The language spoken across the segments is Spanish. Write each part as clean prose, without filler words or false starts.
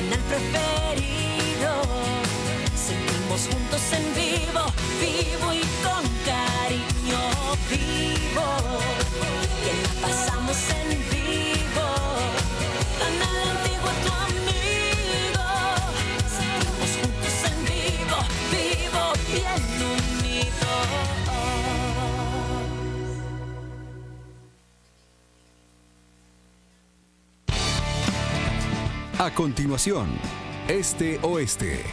canal preferido. Seguimos juntos en vivo, vivo y con cariño vivo. Que la pasamos en vivo. Canal Antiguo, tu amigo. Seguimos juntos en vivo, vivo bien unidos. A continuación, Este Oeste.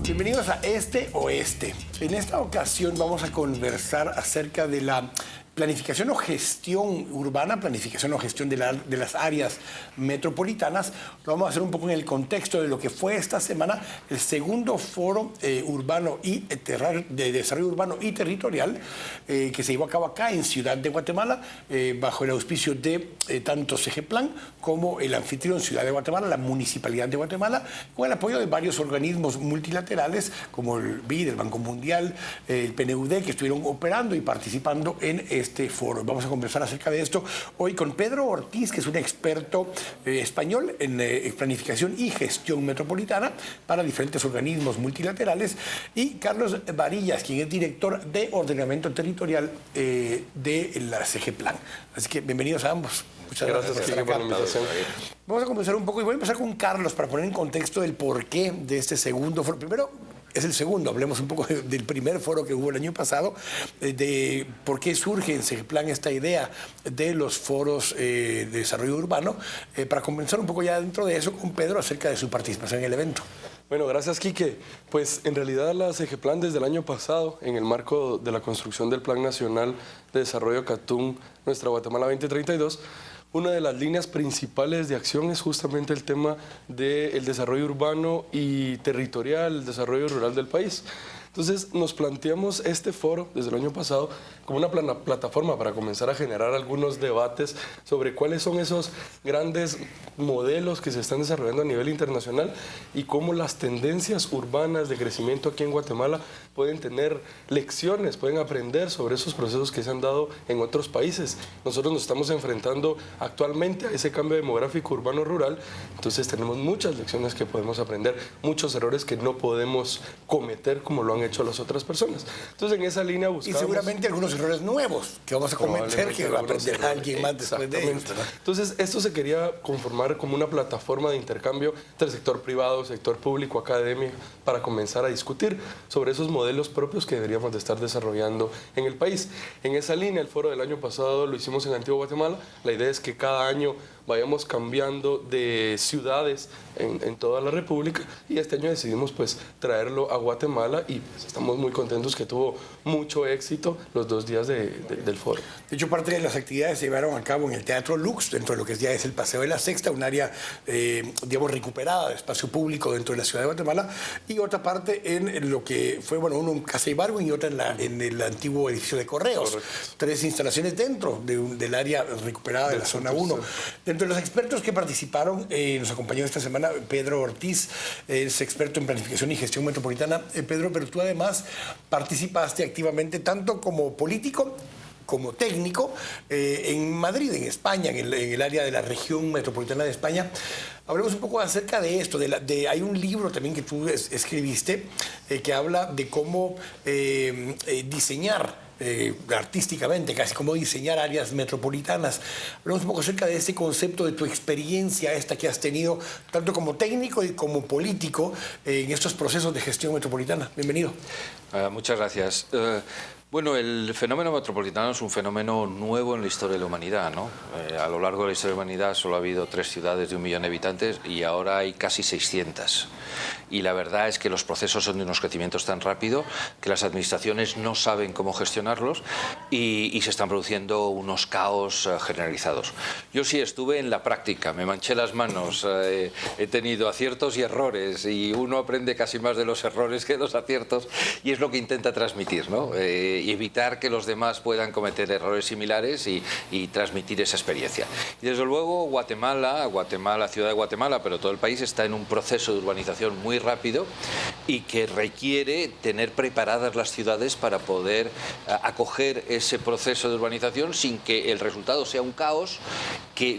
Bienvenidos a Este Oeste. En esta ocasión vamos a conversar acerca de la planificación o gestión urbana, planificación o gestión de las áreas metropolitanas. Lo vamos a hacer un poco en el contexto de lo que fue esta semana el segundo foro urbano y de desarrollo urbano y territorial que se llevó a cabo acá en Ciudad de Guatemala bajo el auspicio de tanto CGPLAN como el anfitrión Ciudad de Guatemala, la Municipalidad de Guatemala, con el apoyo de varios organismos multilaterales como el BID, el Banco Mundial, el PNUD, que estuvieron operando y participando en este foro. Vamos a conversar acerca de esto hoy con Pedro Ortiz, que es un experto español en planificación y gestión metropolitana para diferentes organismos multilaterales, y Carlos Varillas, quien es director de ordenamiento territorial de la CGPLAN. Así que bienvenidos a ambos. Muchas gracias por estar acá. Vamos a comenzar un poco y voy a empezar con Carlos para poner en contexto el porqué de este segundo foro. Primero, es el segundo, hablemos un poco del primer foro que hubo el año pasado, de por qué surge en CGPLAN esta idea de los foros de desarrollo urbano, para comenzar un poco ya dentro de eso con Pedro acerca de su participación en el evento. Bueno, gracias, Quique. Pues en realidad la CGPLAN desde el año pasado, en el marco de la construcción del Plan Nacional de Desarrollo CATUM, Nuestra Guatemala 2032, una de las líneas principales de acción es justamente el tema del desarrollo urbano y territorial, el desarrollo rural del país. Entonces nos planteamos este foro desde el año pasado como una plataforma para comenzar a generar algunos debates sobre cuáles son esos grandes modelos que se están desarrollando a nivel internacional y cómo las tendencias urbanas de crecimiento aquí en Guatemala pueden tener lecciones, pueden aprender sobre esos procesos que se han dado en otros países. Nosotros nos estamos enfrentando actualmente a ese cambio demográfico urbano-rural, entonces tenemos muchas lecciones que podemos aprender, muchos errores que no podemos cometer como lo han hecho las otras personas. Entonces en esa línea buscamos... Y seguramente algunos errores nuevos que vamos a cometer, que va a aprender alguien más después de ellos. Entonces esto se quería conformar como una plataforma de intercambio entre el sector privado, sector público, academia, para comenzar a discutir sobre esos modelos propios que deberíamos de estar desarrollando en el país. En esa línea, el foro del año pasado lo hicimos en Antigua Guatemala. La idea es que cada año vayamos cambiando de ciudades en toda la República, y este año decidimos pues traerlo a Guatemala y pues, estamos muy contentos que tuvo mucho éxito los 2 días del foro. De hecho, parte de las actividades se llevaron a cabo en el Teatro Lux, dentro de lo que ya es el Paseo de la Sexta, un área, digamos, recuperada de espacio público dentro de la ciudad de Guatemala, y otra parte en lo que fue, bueno, uno en Casa Ibargüen y otra en el antiguo edificio de Correos. Correcto. 3 instalaciones dentro del área recuperada de la zona 1. Dentro de los expertos que participaron, nos acompañó esta semana Pedro Ortiz, es experto en planificación y gestión metropolitana. Pedro, pero tú además participaste activamente tanto como político como técnico en Madrid, en España, en el área de la región metropolitana de España. Hablemos un poco acerca de esto. Hay un libro también que tú escribiste que habla de cómo diseñar artísticamente, casi como diseñar áreas metropolitanas. Hablamos un poco acerca de ese concepto, de tu experiencia esta que has tenido, tanto como técnico y como político, en estos procesos de gestión metropolitana. Bienvenido. Muchas gracias. Bueno, el fenómeno metropolitano es un fenómeno nuevo en la historia de la humanidad, ¿no? A lo largo de la historia de la humanidad solo ha habido 3 ciudades de 1 millón de habitantes y ahora hay casi 600. Y la verdad es que los procesos son de unos crecimientos tan rápidos que las administraciones no saben cómo gestionarlos y se están produciendo unos caos generalizados. Yo sí estuve en la práctica, me manché las manos, he tenido aciertos y errores y uno aprende casi más de los errores que de los aciertos y es lo que intenta transmitir, ¿no? Y evitar que los demás puedan cometer errores similares y transmitir esa experiencia. Y desde luego Guatemala, ciudad de Guatemala, pero todo el país está en un proceso de urbanización muy rápido y que requiere tener preparadas las ciudades para poder acoger ese proceso de urbanización sin que el resultado sea un caos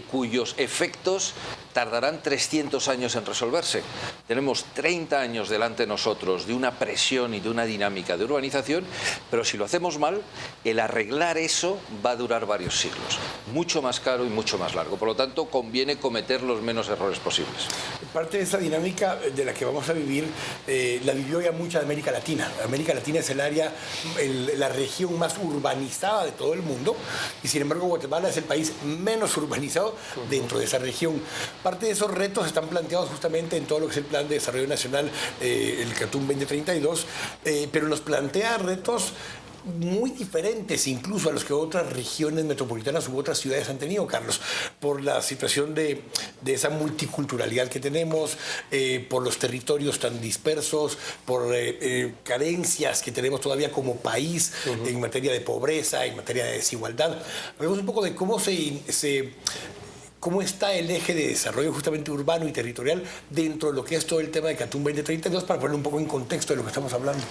cuyos efectos tardarán 300 años en resolverse. Tenemos 30 años delante de nosotros de una presión y de una dinámica de urbanización, pero si lo hacemos mal, el arreglar eso va a durar varios siglos. Mucho más caro y mucho más largo. Por lo tanto, conviene cometer los menos errores posibles. Parte de esa dinámica de la que vamos a vivir, la vivió ya mucha América Latina. América Latina es el área, la región más urbanizada de todo el mundo, y sin embargo Guatemala es el país menos urbanizado dentro de esa región. Parte de esos retos están planteados justamente en todo lo que es el Plan de Desarrollo Nacional, el CATUM 2032, pero nos plantea retos muy diferentes incluso a los que otras regiones metropolitanas u otras ciudades han tenido, Carlos, por la situación de esa multiculturalidad que tenemos, por los territorios tan dispersos, por carencias que tenemos todavía como país en materia de pobreza, en materia de desigualdad. Hablemos un poco de cómo está el eje de desarrollo justamente urbano y territorial dentro de lo que es todo el tema de CATUM 2032 para poner un poco en contexto de lo que estamos hablando.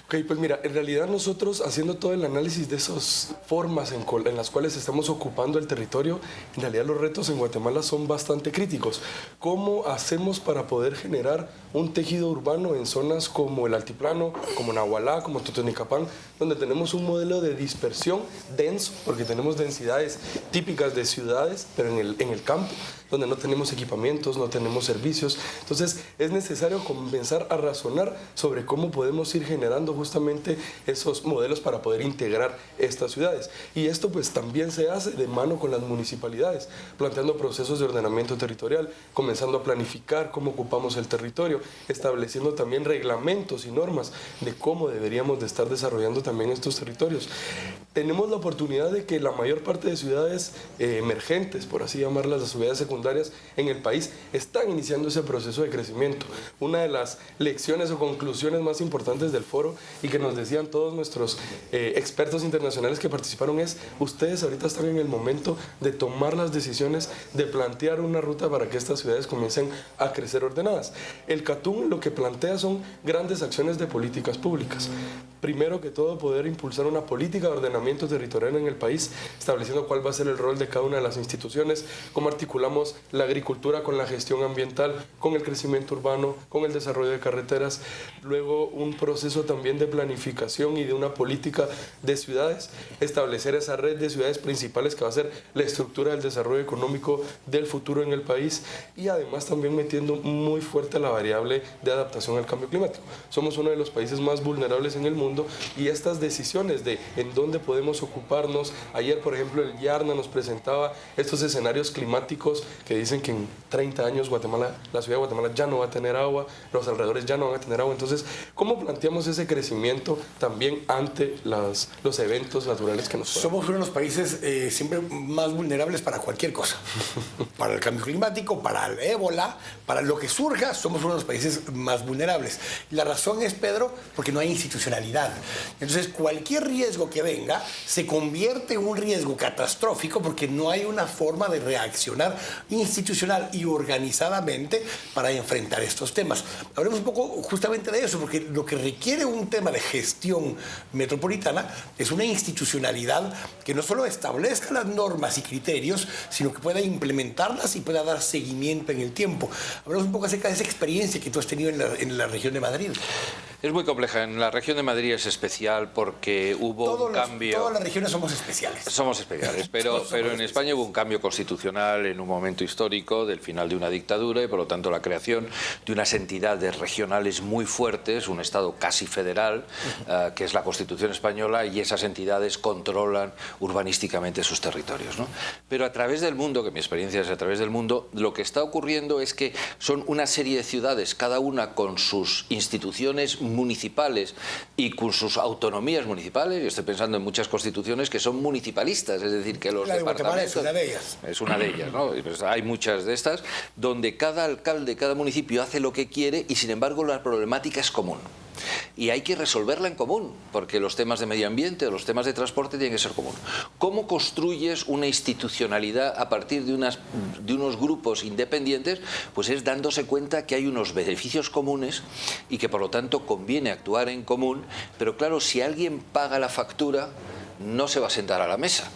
Ok, pues mira, en realidad nosotros haciendo todo el análisis de esas formas en las cuales estamos ocupando el territorio, en realidad los retos en Guatemala son bastante críticos. ¿Cómo hacemos para poder generar un tejido urbano en zonas como el Altiplano, como Nahualá, como Totonicapán, donde tenemos un modelo de dispersión denso, porque tenemos densidades típicas de ciudades, pero en el campo, donde no tenemos equipamientos, no tenemos servicios? Entonces es necesario comenzar a razonar sobre cómo podemos ir generando justamente esos modelos para poder integrar estas ciudades. Y esto pues también se hace de mano con las municipalidades, planteando procesos de ordenamiento territorial, comenzando a planificar cómo ocupamos el territorio, estableciendo también reglamentos y normas de cómo deberíamos de estar desarrollando también estos territorios. Tenemos la oportunidad de que la mayor parte de ciudades emergentes, por así llamarlas, las ciudades secundarias en el país, están iniciando ese proceso de crecimiento. Una de las lecciones o conclusiones más importantes del foro y que nos decían todos nuestros expertos internacionales que participaron es: ustedes ahorita están en el momento de tomar las decisiones, de plantear una ruta para que estas ciudades comiencen a crecer ordenadas. El CATUM lo que plantea son grandes acciones de políticas públicas. Primero que todo, poder impulsar una política de ordenamiento territorial en el país, estableciendo cuál va a ser el rol de cada una de las instituciones, cómo articulamos la agricultura con la gestión ambiental, con el crecimiento urbano, con el desarrollo de carreteras. Luego un proceso también de planificación y de una política de ciudades, establecer esa red de ciudades principales que va a ser la estructura del desarrollo económico del futuro en el país, y además también metiendo muy fuerte la variable de adaptación al cambio climático. Somos uno de los países más vulnerables en el mundo y estas decisiones de en dónde podemos ocuparnos. Ayer, por ejemplo, el YARNA nos presentaba estos escenarios climáticos que dicen que en 30 años Guatemala, la ciudad de Guatemala ya no va a tener agua, los alrededores ya no van a tener agua. Entonces, ¿cómo planteamos ese crecimiento también ante los eventos naturales que nos pueden? Somos uno de los países siempre más vulnerables para cualquier cosa. Para el cambio climático, para el ébola, para lo que surja, somos uno de los países más vulnerables. La razón es, Pedro, porque no hay institucionalidad. Entonces, cualquier riesgo que venga se convierte en un riesgo catastrófico porque no hay una forma de reaccionar institucional y organizadamente para enfrentar estos temas. Hablemos un poco justamente de eso, porque lo que requiere un tema de gestión metropolitana es una institucionalidad que no solo establezca las normas y criterios, sino que pueda implementarlas y pueda dar seguimiento en el tiempo. Hablemos un poco acerca de esa experiencia que tú has tenido en la región de Madrid. Es muy compleja. En la región de Madrid es especial porque hubo un cambio... Todas las regiones somos especiales. Somos especiales, pero en España hubo un cambio constitucional en un momento histórico del final de una dictadura y por lo tanto la creación de unas entidades regionales muy fuertes, un Estado casi federal, que es la Constitución española, y esas entidades controlan urbanísticamente sus territorios, ¿no? Pero a través del mundo, que mi experiencia es a través del mundo, lo que está ocurriendo es que son una serie de ciudades, cada una con sus instituciones municipales y con sus autonomías municipales. Yo estoy pensando en muchas constituciones que son municipalistas, es decir, que los departamentos... Es una de ellas. Es una de ellas, ¿no? Pues hay muchas de estas, donde cada alcalde, cada municipio hace lo que quiere y sin embargo la problemática es común. Y hay que resolverla en común, porque los temas de medio ambiente o los temas de transporte tienen que ser común. ¿Cómo construyes una institucionalidad a partir de unos grupos independientes? Pues es dándose cuenta que hay unos beneficios comunes y que por lo tanto conviene actuar en común, pero claro, si alguien paga la factura, no se va a sentar a la mesa.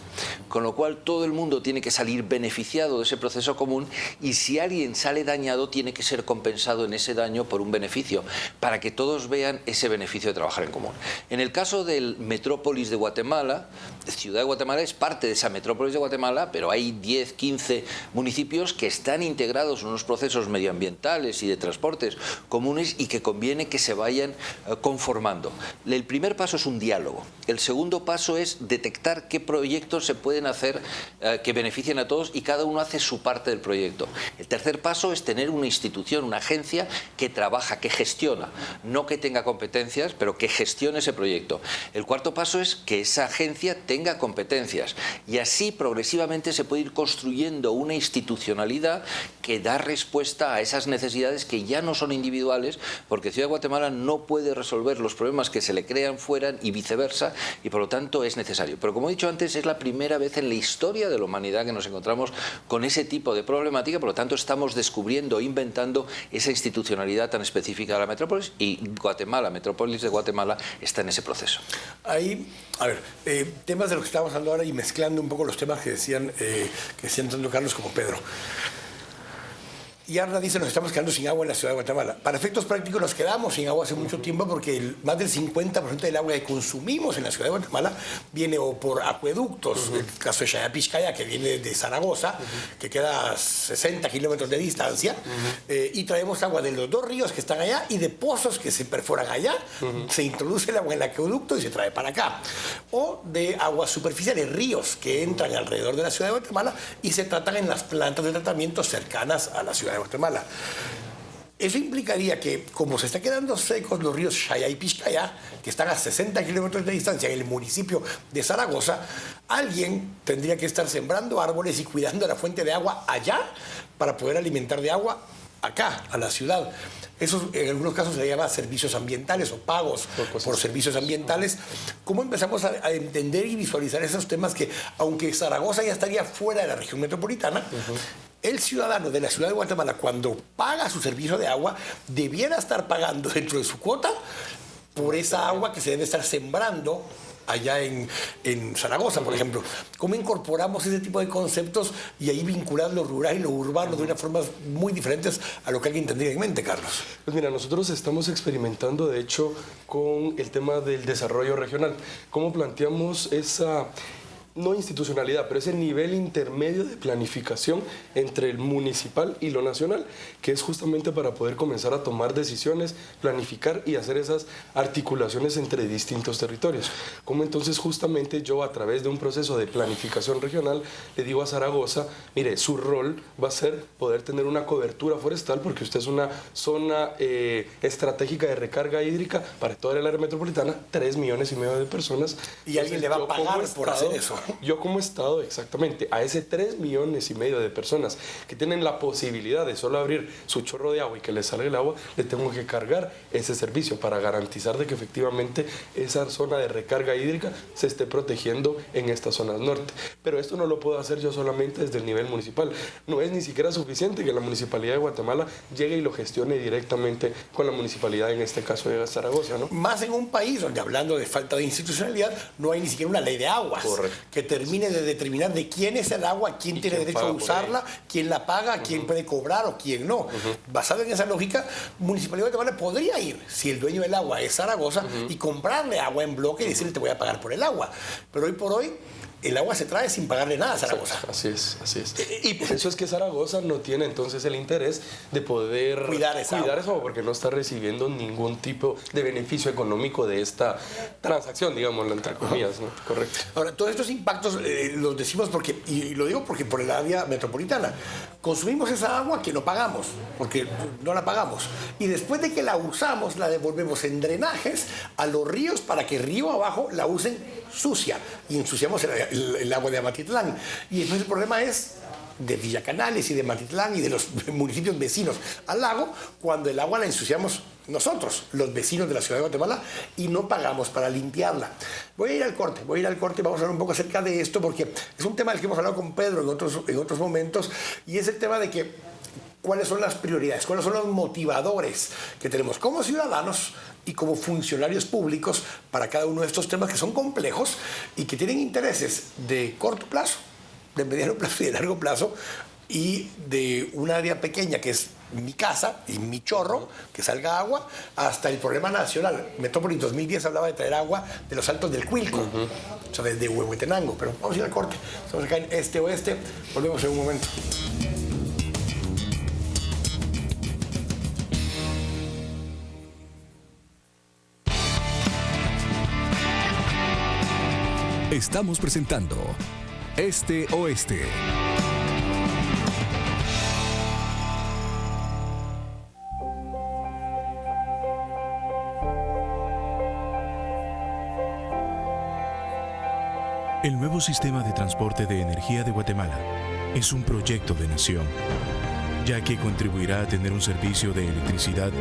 Con lo cual todo el mundo tiene que salir beneficiado de ese proceso común y si alguien sale dañado tiene que ser compensado en ese daño por un beneficio, para que todos vean ese beneficio de trabajar en común. En el caso del Metrópolis de Guatemala, Ciudad de Guatemala es parte de esa Metrópolis de Guatemala, pero hay 10, 15 municipios que están integrados en unos procesos medioambientales y de transportes comunes y que conviene que se vayan conformando. El primer paso es un diálogo. El segundo paso es detectar qué proyectos se pueden hacer que beneficien a todos y cada uno hace su parte del proyecto. El tercer paso es tener una institución, una agencia que trabaja, que gestiona, no que tenga competencias, pero que gestione ese proyecto. El cuarto paso es que esa agencia tenga competencias y así progresivamente se puede ir construyendo una institucionalidad que da respuesta a esas necesidades que ya no son individuales, porque Ciudad de Guatemala no puede resolver los problemas que se le crean fuera y viceversa, y por lo tanto es necesario. Pero como he dicho antes, es la primera vez en la historia de la humanidad que nos encontramos con ese tipo de problemática, por lo tanto estamos descubriendo, inventando esa institucionalidad tan específica de la metrópolis, y Guatemala, Metrópolis de Guatemala, está en ese proceso. Ahí, a ver, temas de lo que estamos hablando ahora y mezclando un poco los temas que decían tanto Carlos como Pedro. Y Arna dice, nos estamos quedando sin agua en la ciudad de Guatemala. Para efectos prácticos nos quedamos sin agua hace mucho tiempo porque más del 50% del agua que consumimos en la ciudad de Guatemala viene o por acueductos, el caso de Xayapixcaya, que viene de Zaragoza, que queda a 60 kilómetros de distancia, y traemos agua de los dos ríos que están allá y de pozos que se perforan allá, se introduce el agua en el acueducto y se trae para acá. O de aguas superficiales, ríos que entran alrededor de la ciudad de Guatemala y se tratan en las plantas de tratamiento cercanas a la ciudad de Guatemala. Eso implicaría que, como se están quedando secos los ríos Xayá y Pixcayá, que están a 60 kilómetros de distancia en el municipio de Zaragoza, alguien tendría que estar sembrando árboles y cuidando la fuente de agua allá para poder alimentar de agua acá, a la ciudad. Eso en algunos casos se llama servicios ambientales o pagos por servicios ambientales. ¿Cómo empezamos a entender y visualizar esos temas que, aunque Zaragoza ya estaría fuera de la región metropolitana, el ciudadano de la ciudad de Guatemala, cuando paga su servicio de agua, debiera estar pagando dentro de su cuota por esa agua que se debe estar sembrando allá en Zaragoza, por ejemplo? ¿Cómo incorporamos ese tipo de conceptos y ahí vincular lo rural y lo urbano de una forma muy diferentes a lo que alguien tendría en mente, Carlos? Pues mira, nosotros estamos experimentando, de hecho, con el tema del desarrollo regional. ¿Cómo planteamos esa... no institucionalidad, pero ese nivel intermedio de planificación entre el municipal y lo nacional, que es justamente para poder comenzar a tomar decisiones, planificar y hacer esas articulaciones entre distintos territorios? Como entonces justamente yo, a través de un proceso de planificación regional, le digo a Zaragoza, mire, su rol va a ser poder tener una cobertura forestal, porque usted es una zona estratégica de recarga hídrica para toda el área metropolitana, 3,5 millones de personas. Y alguien le va a pagar por hacer eso. Yo como Estado, exactamente, a ese 3,5 millones de personas que tienen la posibilidad de solo abrir su chorro de agua y que les salga el agua, le tengo que cargar ese servicio para garantizar de que efectivamente esa zona de recarga hídrica se esté protegiendo en estas zonas norte. Pero esto no lo puedo hacer yo solamente desde el nivel municipal. No es ni siquiera suficiente que la Municipalidad de Guatemala llegue y lo gestione directamente con la municipalidad, en este caso de Zaragoza, ¿no? Más en un país donde, hablando de falta de institucionalidad, no hay ni siquiera una ley de aguas. Correcto. que termine de determinar de quién es el agua, quién tiene derecho a usarla, quién la paga, quién puede cobrar o quién no. Basado en esa lógica, Municipalidad de Guatemala podría ir, si el dueño del agua es Zaragoza, y comprarle agua en bloque y decirle te voy a pagar por el agua. Pero hoy por hoy, el agua se trae sin pagarle nada a Zaragoza. Así es, así es. Y por eso es que Zaragoza no tiene entonces el interés de poder cuidar esa agua, porque no está recibiendo ningún tipo de beneficio económico de esta transacción, digámoslo entre comillas, ¿no? Correcto. Ahora, todos estos impactos los decimos porque, y lo digo porque por el área metropolitana, consumimos esa agua que no pagamos, porque no la pagamos. Y después de que la usamos, la devolvemos en drenajes a los ríos para que río abajo la usen sucia. Y ensuciamos el agua de Amatitlán. Y entonces el problema es de Villa Canales y de Amatitlán y de los municipios vecinos al lago, cuando el agua la ensuciamos nosotros, los vecinos de la ciudad de Guatemala, y no pagamos para limpiarla. Voy a ir al corte, vamos a hablar un poco acerca de esto, porque es un tema del que hemos hablado con Pedro en otros momentos, y es el tema de que cuáles son las prioridades, cuáles son los motivadores que tenemos como ciudadanos y como funcionarios públicos para cada uno de estos temas que son complejos y que tienen intereses de corto plazo, de mediano plazo y de largo plazo, y de un área pequeña que es mi casa y mi chorro, que salga agua, hasta el problema nacional. Metrópoli 2010 hablaba de traer agua de los altos del Cuilco, o sea, desde Huehuetenango. Pero vamos a ir al corte. Estamos acá en Este Oeste. Volvemos en un momento. Estamos presentando Este Oeste. El nuevo sistema de transporte de energía de Guatemala es un proyecto de nación, ya que contribuirá a tener un servicio de electricidad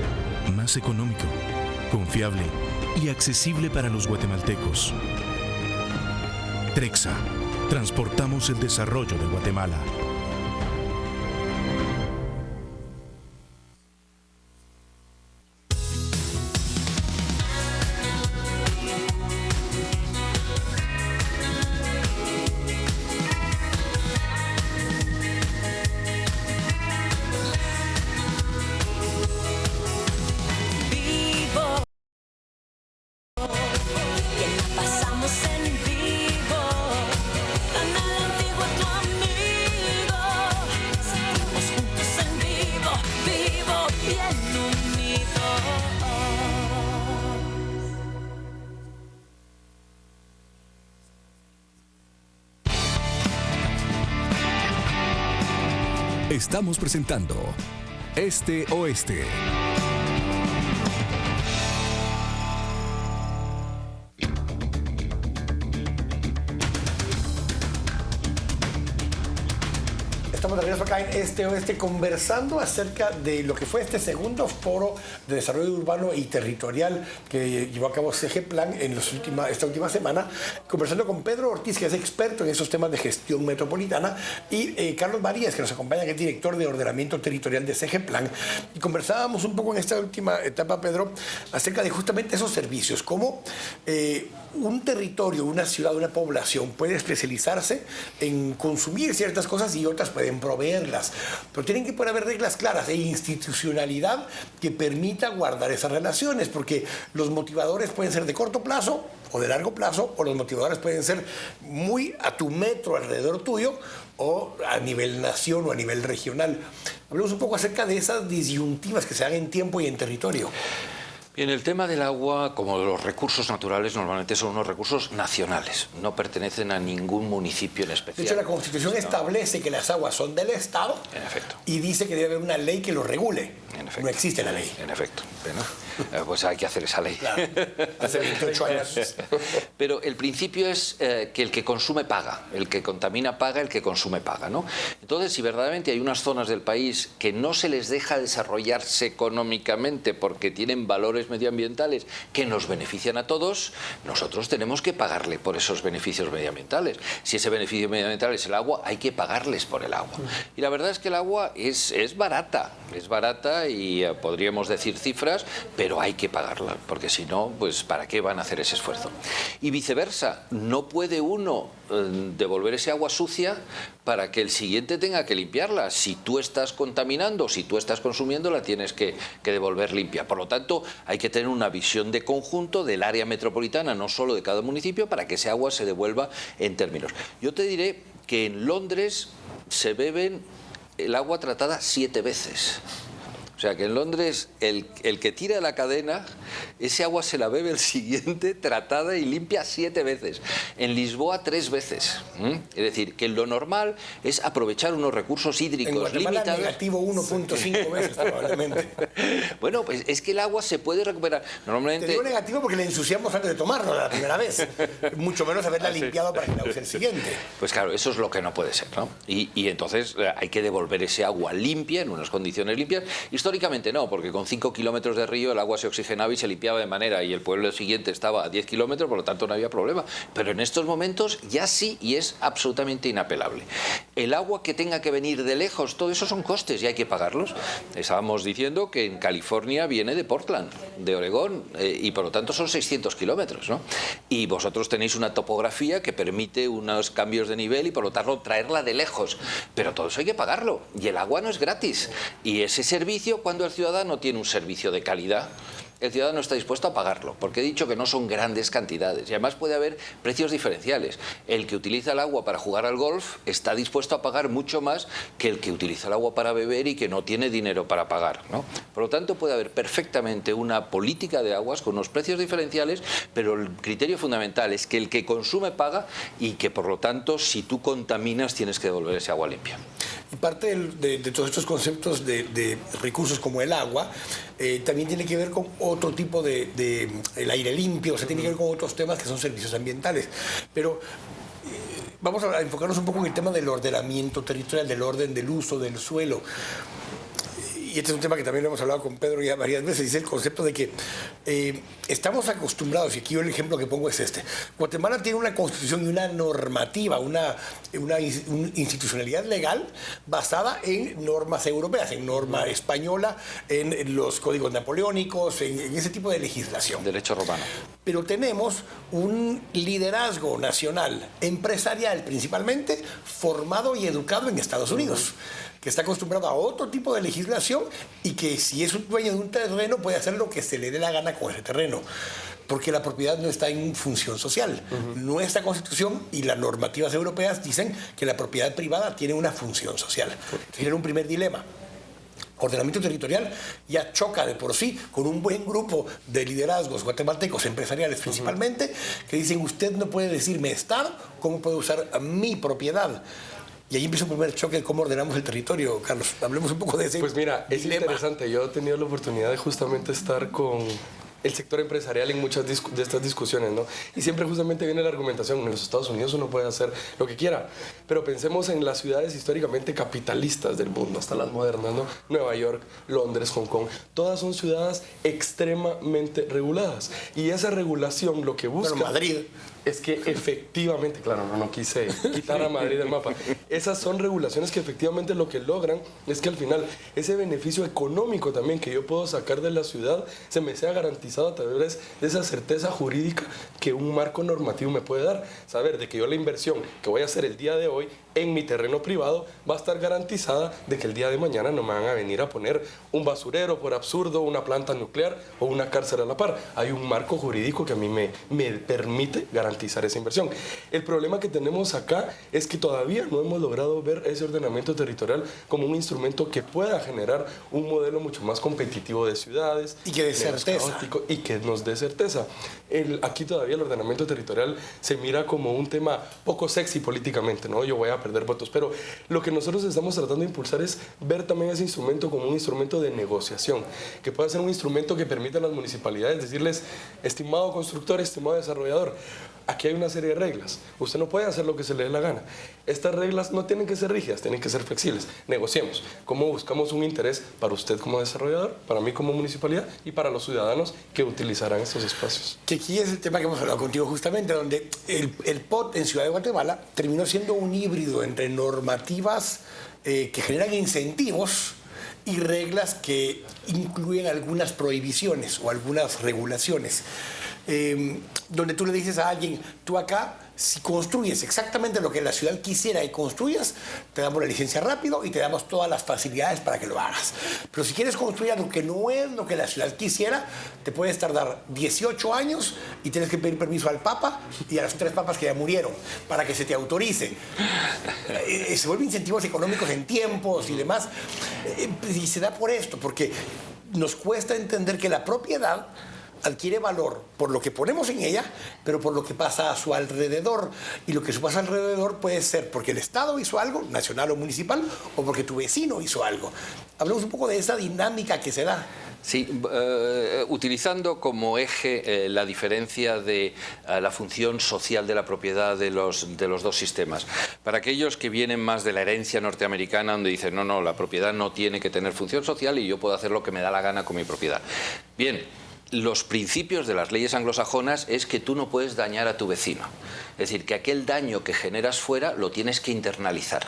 más económico, confiable y accesible para los guatemaltecos. Trexa, transportamos el desarrollo de Guatemala. Estamos presentando Este Oeste. Estamos de regreso acá en Este Oeste conversando acerca de lo que fue este segundo foro de desarrollo urbano y territorial que llevó a cabo CGPlan en esta última semana, conversando con Pedro Ortiz, que es experto en esos temas de gestión metropolitana, y Carlos Marías, que nos acompaña, que es director de ordenamiento territorial de CGPlan. Y conversábamos un poco en esta última etapa, Pedro, acerca de justamente esos servicios, cómo un territorio, una ciudad, una población puede especializarse en consumir ciertas cosas y otras pueden proveerlas, pero tienen que poder haber reglas claras e institucionalidad que permita guardar esas relaciones, porque los motivadores pueden ser de corto plazo o de largo plazo, o los motivadores pueden ser muy a tu metro, alrededor tuyo, o a nivel nación o a nivel regional. Hablemos un poco acerca de esas disyuntivas que se dan en tiempo y en territorio. Bien, el tema del agua, como de los recursos naturales, normalmente son unos recursos nacionales, no pertenecen a ningún municipio en especial. De hecho, la Constitución establece que las aguas son del Estado. En efecto. Y dice que debe haber una ley que lo regule. En efecto. No existe la ley. En efecto. Bueno, pues hay que hacer esa ley. Claro. Hace 28 años. Pero el principio es que el que consume paga, el que contamina paga, el que consume paga, ¿no? Entonces, si verdaderamente hay unas zonas del país que no se les deja desarrollarse económicamente porque tienen valores medioambientales que nos benefician a todos, nosotros tenemos que pagarle por esos beneficios medioambientales. Si ese beneficio medioambiental es el agua, hay que pagarles por el agua. Y la verdad es que el agua es barata y podríamos decir cifras, pero hay que pagarla, porque si no, pues ¿para qué van a hacer ese esfuerzo? Y viceversa, no puede uno devolver ese agua sucia para que el siguiente tenga que limpiarla. Si tú estás contaminando, si tú estás consumiendo, la tienes que devolver limpia. Por lo tanto, hay que tener una visión de conjunto del área metropolitana, no solo de cada municipio, para que ese agua se devuelva en términos. Yo te diré que en Londres se beben el agua tratada 7 veces. O sea que en Londres el que tira la cadena, ese agua se la bebe el siguiente tratada y limpia 7 veces. En Lisboa 3 veces. Es decir, que lo normal es aprovechar unos recursos hídricos en Guatemala, limitados. negativo 1.5 veces probablemente. Bueno, pues es que el agua se puede recuperar. Normalmente... Te digo negativo porque la ensuciamos antes de tomarlo la primera vez. Mucho menos haberla limpiado para que la use el siguiente. Pues claro, eso es lo que no puede ser, ¿no? Y entonces hay que devolver ese agua limpia, en unas condiciones limpias. Históricamente no, porque con 5 kilómetros de río el agua se oxigenaba y se limpiaba de manera, y el pueblo siguiente estaba a 10 kilómetros, por lo tanto no había problema. Pero en estos momentos ya sí, y es absolutamente inapelable. El agua que tenga que venir de lejos, todo eso son costes y hay que pagarlos. Estábamos diciendo que en California viene de Portland, de Oregón, y por lo tanto son 600 kilómetros, ¿no? Y vosotros tenéis una topografía que permite unos cambios de nivel y por lo tanto traerla de lejos. Pero todo eso hay que pagarlo, y el agua no es gratis. Y ese servicio, cuando el ciudadano tiene un servicio de calidad, el ciudadano está dispuesto a pagarlo, porque he dicho que no son grandes cantidades y además puede haber precios diferenciales. El que utiliza el agua para jugar al golf está dispuesto a pagar mucho más que el que utiliza el agua para beber y que no tiene dinero para pagar, ¿no? Por lo tanto, puede haber perfectamente una política de aguas con unos precios diferenciales, pero el criterio fundamental es que el que consume paga y que, por lo tanto, si tú contaminas, tienes que devolver ese agua limpia. Y parte de todos estos conceptos de recursos como el agua también tiene que ver con otro tipo el aire limpio, o sea, tiene que ver con otros temas que son servicios ambientales. Pero vamos a enfocarnos un poco en el tema del ordenamiento territorial, del orden del uso del suelo. Y este es un tema que también lo hemos hablado con Pedro ya varias veces, es el concepto de que estamos acostumbrados, y aquí yo el ejemplo que pongo es este. Guatemala tiene una constitución y una normativa, una institucionalidad legal basada en normas europeas, en norma española, en los códigos napoleónicos, en ese tipo de legislación. Derecho romano. Pero tenemos un liderazgo nacional, empresarial principalmente, formado y educado en Estados Unidos, que está acostumbrado a otro tipo de legislación y que si es un dueño de un terreno puede hacer lo que se le dé la gana con ese terreno, porque la propiedad no está en función social. Nuestra Constitución y las normativas europeas dicen que la propiedad privada tiene una función social. Tiene un primer dilema. Ordenamiento territorial ya choca de por sí con un buen grupo de liderazgos guatemaltecos, empresariales principalmente, que dicen: usted no puede decirme Estado cómo puede usar mi propiedad. Y ahí empieza un primer choque de cómo ordenamos el territorio. Carlos, hablemos un poco de ese. Pues mira, es dilema. interesante. Yo he tenido la oportunidad de justamente estar con el sector empresarial en muchas de estas discusiones, ¿no? Y siempre justamente viene la argumentación: en los Estados Unidos uno puede hacer lo que quiera, pero pensemos en las ciudades históricamente capitalistas del mundo, hasta las modernas, ¿no? Nueva York, Londres, Hong Kong, todas son ciudades extremadamente reguladas, y esa regulación lo que busca... Pero Madrid... es que efectivamente, claro, no quise quitar a Madrid del mapa. Esas son regulaciones que efectivamente lo que logran es que al final ese beneficio económico también que yo puedo sacar de la ciudad se me sea garantizado a través de esa certeza jurídica que un marco normativo me puede dar. Saber de que yo la inversión que voy a hacer el día de hoy en mi terreno privado va a estar garantizada de que el día de mañana no me van a venir a poner un basurero por absurdo, una planta nuclear o una cárcel a la par. Hay un marco jurídico que a mí me permite garantizar esa inversión. El problema que tenemos acá es que todavía no hemos logrado ver ese ordenamiento territorial como un instrumento que pueda generar un modelo mucho más competitivo de ciudades y que dé certeza y que nos dé certeza. Aquí todavía el ordenamiento territorial se mira como un tema poco sexy políticamente, ¿no? Yo voy a perder votos, pero lo que nosotros estamos tratando de impulsar es ver también ese instrumento como un instrumento de negociación, que pueda ser un instrumento que permita a las municipalidades decirles: estimado constructor, estimado desarrollador, aquí hay una serie de reglas. Usted no puede hacer lo que se le dé la gana. Estas reglas no tienen que ser rígidas, tienen que ser flexibles. Negociemos. ¿Cómo buscamos un interés para usted como desarrollador, para mí como municipalidad y para los ciudadanos que utilizarán estos espacios? Que aquí es el tema que hemos hablado contigo justamente, donde el POT en Ciudad de Guatemala terminó siendo un híbrido entre normativas que generan incentivos y reglas que incluyen algunas prohibiciones o algunas regulaciones, donde tú le dices a alguien, tú acá, si construyes exactamente lo que la ciudad quisiera y construyas, te damos la licencia rápido y te damos todas las facilidades para que lo hagas. Pero si quieres construir algo que no es lo que la ciudad quisiera, te puedes tardar 18 años y tienes que pedir permiso al Papa y a los 3 papas que ya murieron para que se te autorice. Se vuelven incentivos económicos en tiempos y demás. Y se da por esto, porque nos cuesta entender que la propiedad adquiere valor por lo que ponemos en ella, pero por lo que pasa a su alrededor. Y lo que pasa alrededor puede ser porque el Estado hizo algo, nacional o municipal, o porque tu vecino hizo algo. Hablemos un poco de esa dinámica que se da. Sí, utilizando como eje la diferencia de la función social de la propiedad de los dos sistemas. Para aquellos que vienen más de la herencia norteamericana, donde dicen, no, la propiedad no tiene que tener función social y yo puedo hacer lo que me da la gana con mi propiedad. Bien, los principios de las leyes anglosajonas es que tú no puedes dañar a tu vecino. Es decir, que aquel daño que generas fuera lo tienes que internalizar.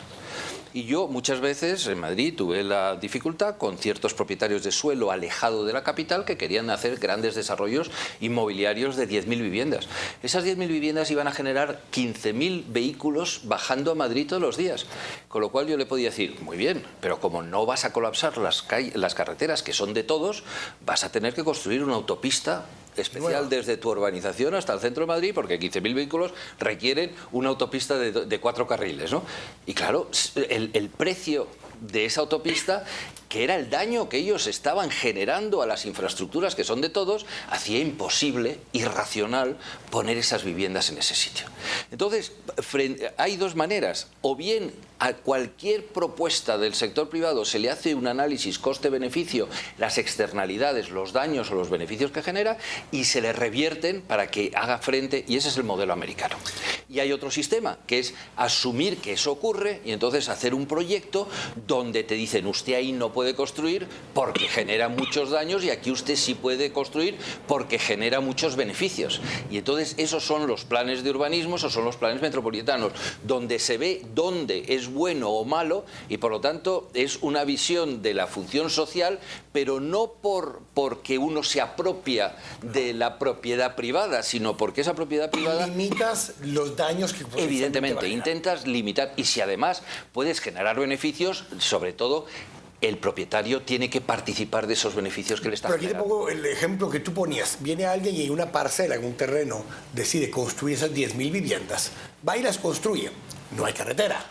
Y yo muchas veces en Madrid tuve la dificultad con ciertos propietarios de suelo alejado de la capital que querían hacer grandes desarrollos inmobiliarios de 10.000 viviendas. Esas 10.000 viviendas iban a generar 15.000 vehículos bajando a Madrid todos los días. Con lo cual yo le podía decir, muy bien, pero como no vas a colapsar las carreteras que son de todos, vas a tener que construir una autopista especial desde tu urbanización hasta el centro de Madrid, porque 15.000 vehículos requieren una autopista de 4 carriles, ¿no? Y claro, el precio de esa autopista, que era el daño que ellos estaban generando a las infraestructuras que son de todos, hacía imposible, irracional, poner esas viviendas en ese sitio. Entonces, hay dos maneras: o bien a cualquier propuesta del sector privado se le hace un análisis coste-beneficio, las externalidades, los daños o los beneficios que genera, y se le revierten para que haga frente, y ese es el modelo americano. Y hay otro sistema, que es asumir que eso ocurre y entonces hacer un proyecto donde te dicen, usted ahí no puede construir porque genera muchos daños y aquí usted sí puede construir porque genera muchos beneficios. Y entonces esos son los planes de urbanismo, esos son los planes metropolitanos, donde se ve dónde es bueno o malo, y por lo tanto es una visión de la función social, pero no porque uno se apropia de la propiedad privada, sino porque esa propiedad privada... Limitas los daños que... Evidentemente, intentas limitar, y si además puedes generar beneficios, sobre todo el propietario tiene que participar de esos beneficios que le está generando. Pero aquí te pongo el ejemplo que tú ponías. Viene alguien y en una parcela, en un terreno, decide construir esas 10.000 viviendas. Va y las construye. No hay carretera.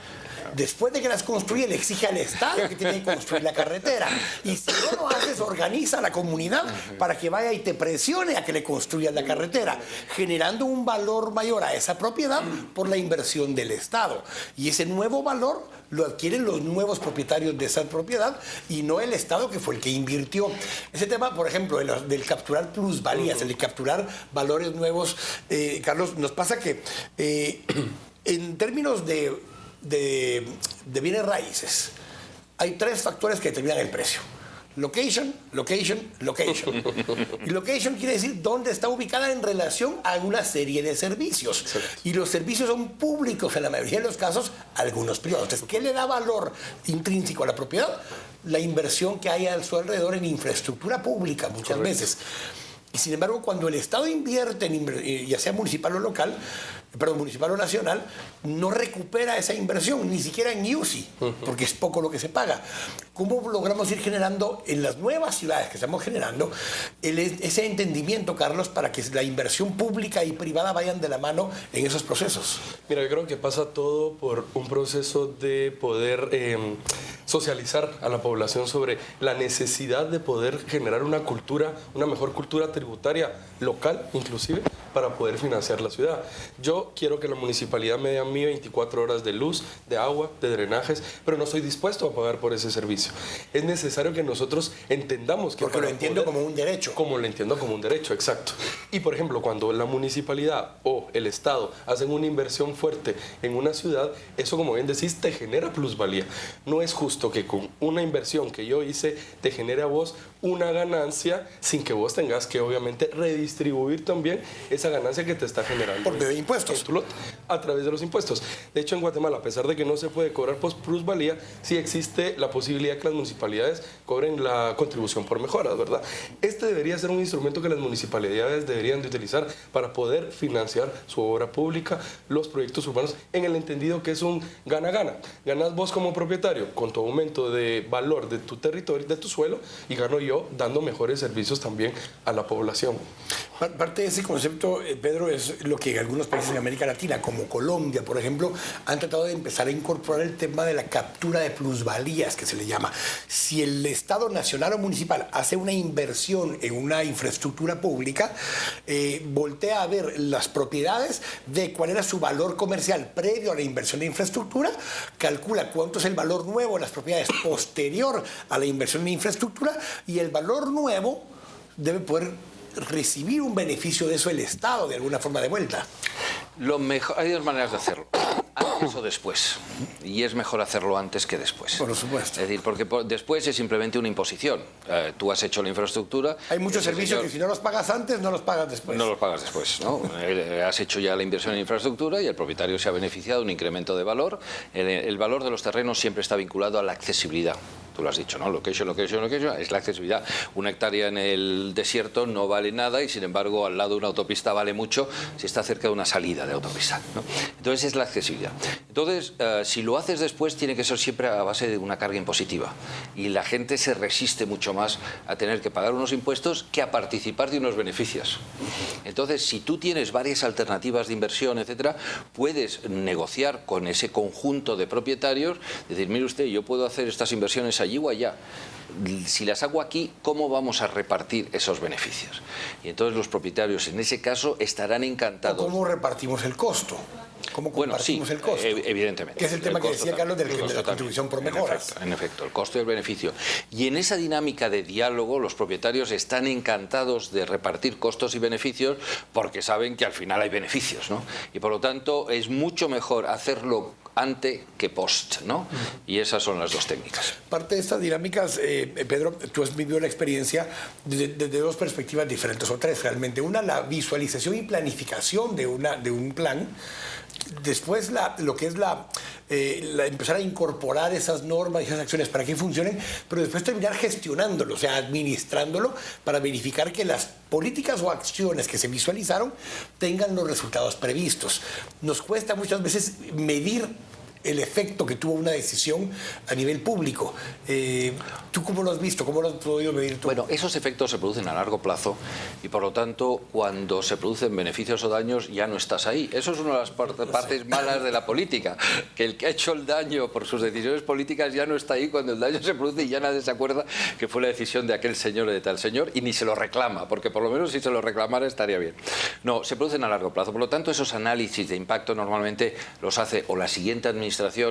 Después de que las construye, le exige al Estado que tiene que construir la carretera. Y si no lo haces, organiza a la comunidad para que vaya y te presione a que le construyan la carretera, generando un valor mayor a esa propiedad por la inversión del Estado. Y ese nuevo valor lo adquieren los nuevos propietarios de esa propiedad y no el Estado, que fue el que invirtió. Ese tema, por ejemplo, del capturar plusvalías, el de capturar valores nuevos, Carlos, nos pasa que en términos de bienes raíces, hay 3 factores que determinan el precio: location, location, location. Y location quiere decir dónde está ubicada en relación a una serie de servicios. Y los servicios son públicos en la mayoría de los casos, algunos privados. Entonces, ¿qué le da valor intrínseco a la propiedad? La inversión que hay a su alrededor en infraestructura pública muchas veces. Y sin embargo, cuando el Estado invierte, ya sea municipal o local, municipal o nacional, no recupera esa inversión, ni siquiera en UCI, porque es poco lo que se paga. ¿Cómo logramos ir generando en las nuevas ciudades que estamos generando ese entendimiento, Carlos, para que la inversión pública y privada vayan de la mano en esos procesos? Mira, yo creo que pasa todo por un proceso de poder socializar a la población sobre la necesidad de poder generar una cultura, una mejor cultura tributaria local, inclusive, para poder financiar la ciudad. Yo quiero que la municipalidad me dé a mí 24 horas de luz, de agua, de drenajes, pero no estoy dispuesto a pagar por ese servicio. Es necesario que nosotros entendamos que... Porque lo entiendo como un derecho. Como lo entiendo como un derecho, exacto. Y por ejemplo, cuando la municipalidad o el Estado hacen una inversión fuerte en una ciudad, eso, como bien decís, te genera plusvalía. No es justo que con una inversión que yo hice te genere a vos una ganancia sin que vos tengas que obviamente redistribuir también esa ganancia que te está generando. Por medio de impuestos. A través de los impuestos. De hecho, en Guatemala, a pesar de que no se puede cobrar plusvalía, sí existe la posibilidad que las municipalidades cobren la contribución por mejoras, ¿verdad? Este debería ser un instrumento que las municipalidades deberían de utilizar para poder financiar su obra pública, los proyectos urbanos, en el entendido que es un gana-gana. Ganas vos como propietario con tu aumento de valor de tu territorio, de tu suelo, y gano yo dando mejores servicios también a la población. Parte de ese concepto, Pedro, es lo que algunos países en América Latina, como Colombia, por ejemplo, han tratado de empezar a incorporar el tema de la captura de plusvalías, que se le llama. Si el Estado nacional o municipal hace una inversión en una infraestructura pública, voltea a ver las propiedades de cuál era su valor comercial previo a la inversión de infraestructura, calcula cuánto es el valor nuevo de las propiedades posterior a la inversión de infraestructura, y el valor nuevo debe poder recibir un beneficio de eso el Estado de alguna forma de vuelta. Hay dos maneras de hacerlo, antes o después, y es mejor hacerlo antes que después. Por supuesto. Es decir, porque después es simplemente una imposición. Tú has hecho la infraestructura. Hay muchos servicios que si no los pagas antes, no los pagas después. No los pagas después, ¿no? Has hecho ya la inversión en infraestructura y el propietario se ha beneficiado de un incremento de valor. El valor de los terrenos siempre está vinculado a la accesibilidad. Tú lo has dicho, ¿no? Location, es la accesibilidad. Una hectárea en el desierto no vale nada y, sin embargo, al lado de una autopista vale mucho si está cerca de una salida de autopista, ¿no? Entonces, es la accesibilidad. Entonces, si lo haces después, tiene que ser siempre a base de una carga impositiva. Y la gente se resiste mucho más a tener que pagar unos impuestos que a participar de unos beneficios. Entonces, si tú tienes varias alternativas de inversión, etcétera, puedes negociar con ese conjunto de propietarios, decir, mire usted, yo puedo hacer estas inversiones allí o allá. Si las hago aquí, ¿cómo vamos a repartir esos beneficios? Y entonces los propietarios en ese caso estarán encantados. ¿O cómo repartimos el costo? ¿Cómo compartimos el costo? Evidentemente. Que es el tema que decía Carlos de la contribución por mejoras. En efecto, el costo y el beneficio. Y en esa dinámica de diálogo, los propietarios están encantados de repartir costos y beneficios porque saben que al final hay beneficios, ¿no? Y por lo tanto es mucho mejor hacerlo ante que post, ¿no? Y esas son las dos técnicas. Parte de estas dinámicas, Pedro, tú has vivido la experiencia desde dos perspectivas diferentes, o tres realmente. Una, la visualización y planificación de un plan. Después, lo que es empezar a incorporar esas normas y esas acciones para que funcionen, pero después terminar gestionándolo, o sea, administrándolo para verificar que las políticas o acciones que se visualizaron tengan los resultados previstos. Nos cuesta muchas veces medir el efecto que tuvo una decisión a nivel público. ¿Tú cómo lo has visto? ¿Cómo lo has podido medir tú? Bueno, esos efectos se producen a largo plazo y por lo tanto cuando se producen beneficios o daños ya no estás ahí. Eso es una de las partes malas de la política, que el que ha hecho el daño por sus decisiones políticas ya no está ahí cuando el daño se produce y ya nadie se acuerda que fue la decisión de aquel señor o de tal señor y ni se lo reclama, porque por lo menos si se lo reclamara estaría bien. No, se producen a largo plazo. Por lo tanto, esos análisis de impacto normalmente los hace o la siguiente administración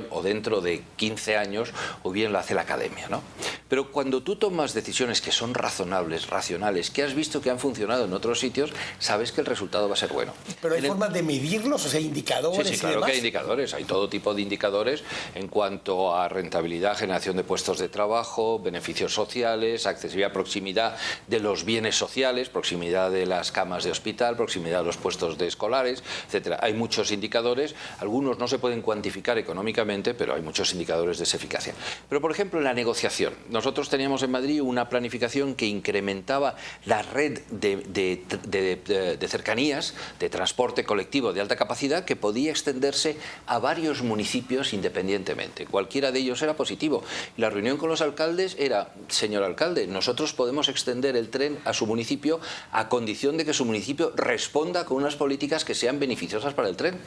o dentro de 15 años o bien lo hace la academia, ¿no? Pero cuando tú tomas decisiones que son razonables, racionales, que has visto que han funcionado en otros sitios, sabes que el resultado va a ser bueno. ¿Pero hay formas de medirlos? O sea, indicadores. Sí, claro que hay indicadores. Hay todo tipo de indicadores en cuanto a rentabilidad, generación de puestos de trabajo, beneficios sociales, accesibilidad, proximidad de los bienes sociales, proximidad de las camas de hospital, proximidad de los puestos de escolares, etcétera. Hay muchos indicadores. Algunos no se pueden cuantificar económicamente, pero hay muchos indicadores de esa eficacia. Pero, por ejemplo, en la negociación. Nosotros teníamos en Madrid una planificación que incrementaba la red de cercanías, de transporte colectivo de alta capacidad, que podía extenderse a varios municipios independientemente. Cualquiera de ellos era positivo. La reunión con los alcaldes era, señor alcalde, nosotros podemos extender el tren a su municipio a condición de que su municipio responda con unas políticas que sean beneficiosas para el tren.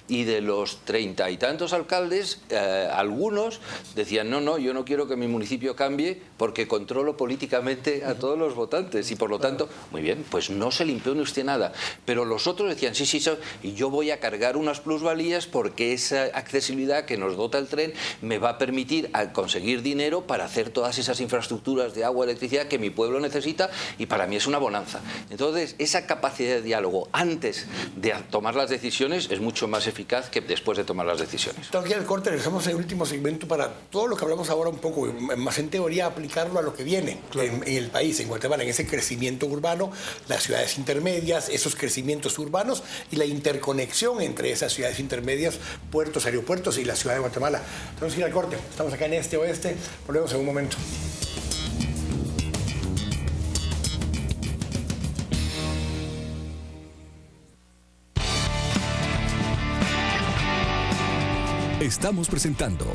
Y de los 30 y tantos alcaldes, algunos decían, no, yo no quiero que mi municipio cambie porque controlo políticamente a todos los votantes y por lo tanto, muy bien, pues no se le impone usted nada. Pero los otros decían, sí, y yo voy a cargar unas plusvalías porque esa accesibilidad que nos dota el tren me va a permitir conseguir dinero para hacer todas esas infraestructuras de agua, electricidad que mi pueblo necesita y para mí es una bonanza. Entonces, esa capacidad de diálogo antes de tomar las decisiones es mucho más eficaz que después de tomar las decisiones. Vamos aquí al corte, regresamos en el último segmento para todo lo que hablamos ahora un poco, más en teoría, aplicarlo a lo que viene en el país, en Guatemala, en ese crecimiento urbano, las ciudades intermedias, esos crecimientos urbanos y la interconexión entre esas ciudades intermedias, puertos, aeropuertos y la ciudad de Guatemala. Vamos a ir al corte, estamos acá en Este Oeste, volvemos en un momento. Estamos presentando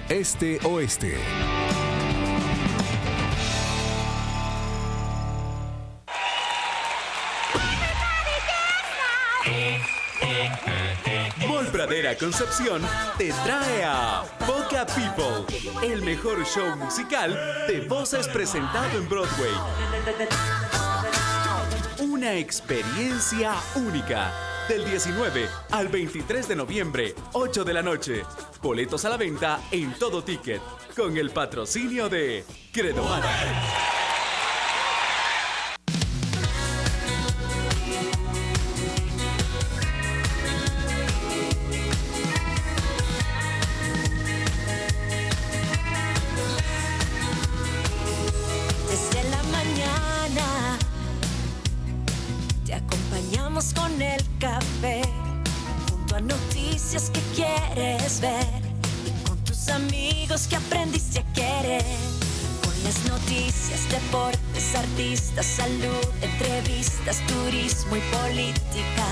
Este Oeste. Mall Pradera Concepción te trae a Poca People, el mejor show musical de voces presentado en Broadway. Una experiencia única. Del 19 al 23 de noviembre, 8 de la noche. Boletos a la venta en Todo Ticket, con el patrocinio de Credomar. Desde la mañana te acompañamos con el café, junto a noticias que quieres ver y con tus amigos que aprendiste a querer. Con las noticias, deportes, artistas, salud, entrevistas, turismo y política.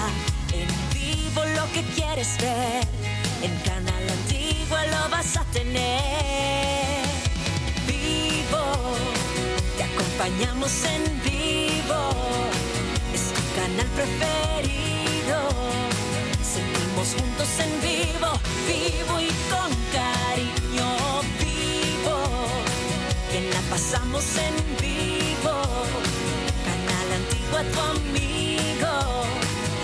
En vivo lo que quieres ver, en Canal Antigua lo vas a tener. Vivo, te acompañamos en vivo. Es tu canal preferido. Seguimos juntos en vivo, vivo y con cariño. Vivo, que la pasamos en vivo. Canal Antigua, tu amigo.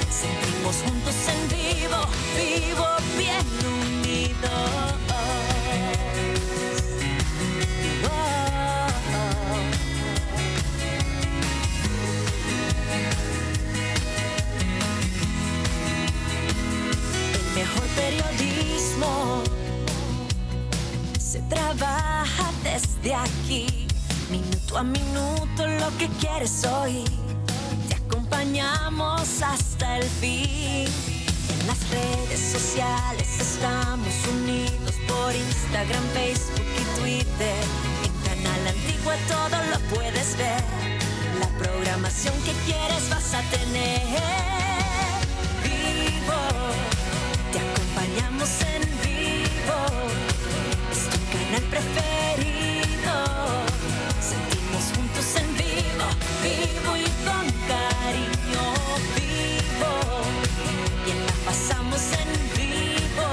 Seguimos juntos en vivo, vivo bien unidos. Mejor periodismo se trabaja desde aquí, minuto a minuto lo que quieres oír. Te acompañamos hasta el fin. En las redes sociales estamos unidos por Instagram, Facebook y Twitter. En Canal Antigua todo lo puedes ver. La programación que quieres vas a tener. Vivo, te acompañamos en vivo, es tu canal preferido. Sentimos juntos en vivo, vivo y con cariño. Vivo, bien la pasamos en vivo.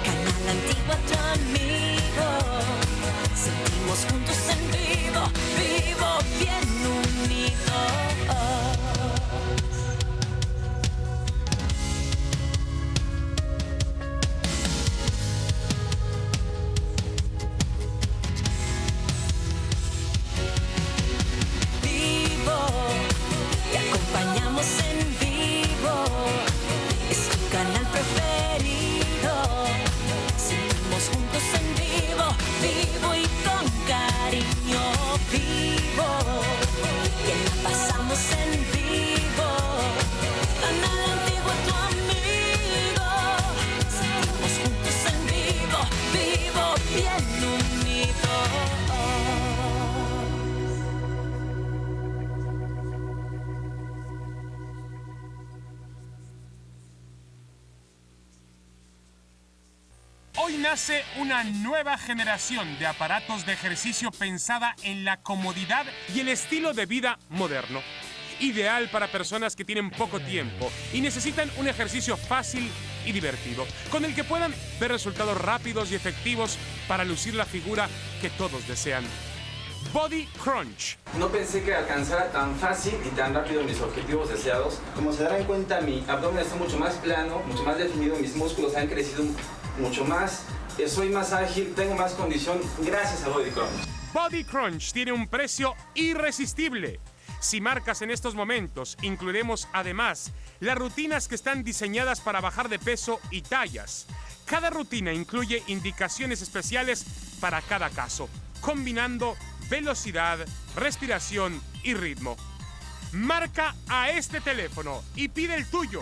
Canal Antigua, tu amigo. Sentimos juntos en vivo, vivo bien unidos. Te acompañamos en vivo, es tu canal preferido. Seguimos juntos en vivo, vivo y con cariño. Vivo, que la pasamos en vivo. Canal Antigua, tu amigo. Seguimos juntos en vivo, vivo bien unidos. Hoy nace una nueva generación de aparatos de ejercicio pensada en la comodidad y el estilo de vida moderno. Ideal para personas que tienen poco tiempo y necesitan un ejercicio fácil y divertido, con el que puedan ver resultados rápidos y efectivos para lucir la figura que todos desean. Body Crunch. No pensé que alcanzara tan fácil y tan rápido mis objetivos deseados. Como se darán cuenta, mi abdomen está mucho más plano, mucho más definido, mis músculos han crecido mucho más, soy más ágil, tengo más condición gracias a Body Crunch. Body Crunch tiene un precio irresistible. Si marcas en estos momentos, incluiremos además las rutinas que están diseñadas para bajar de peso y tallas. Cada rutina incluye indicaciones especiales para cada caso, combinando velocidad, respiración y ritmo. Marca a este teléfono y pide el tuyo.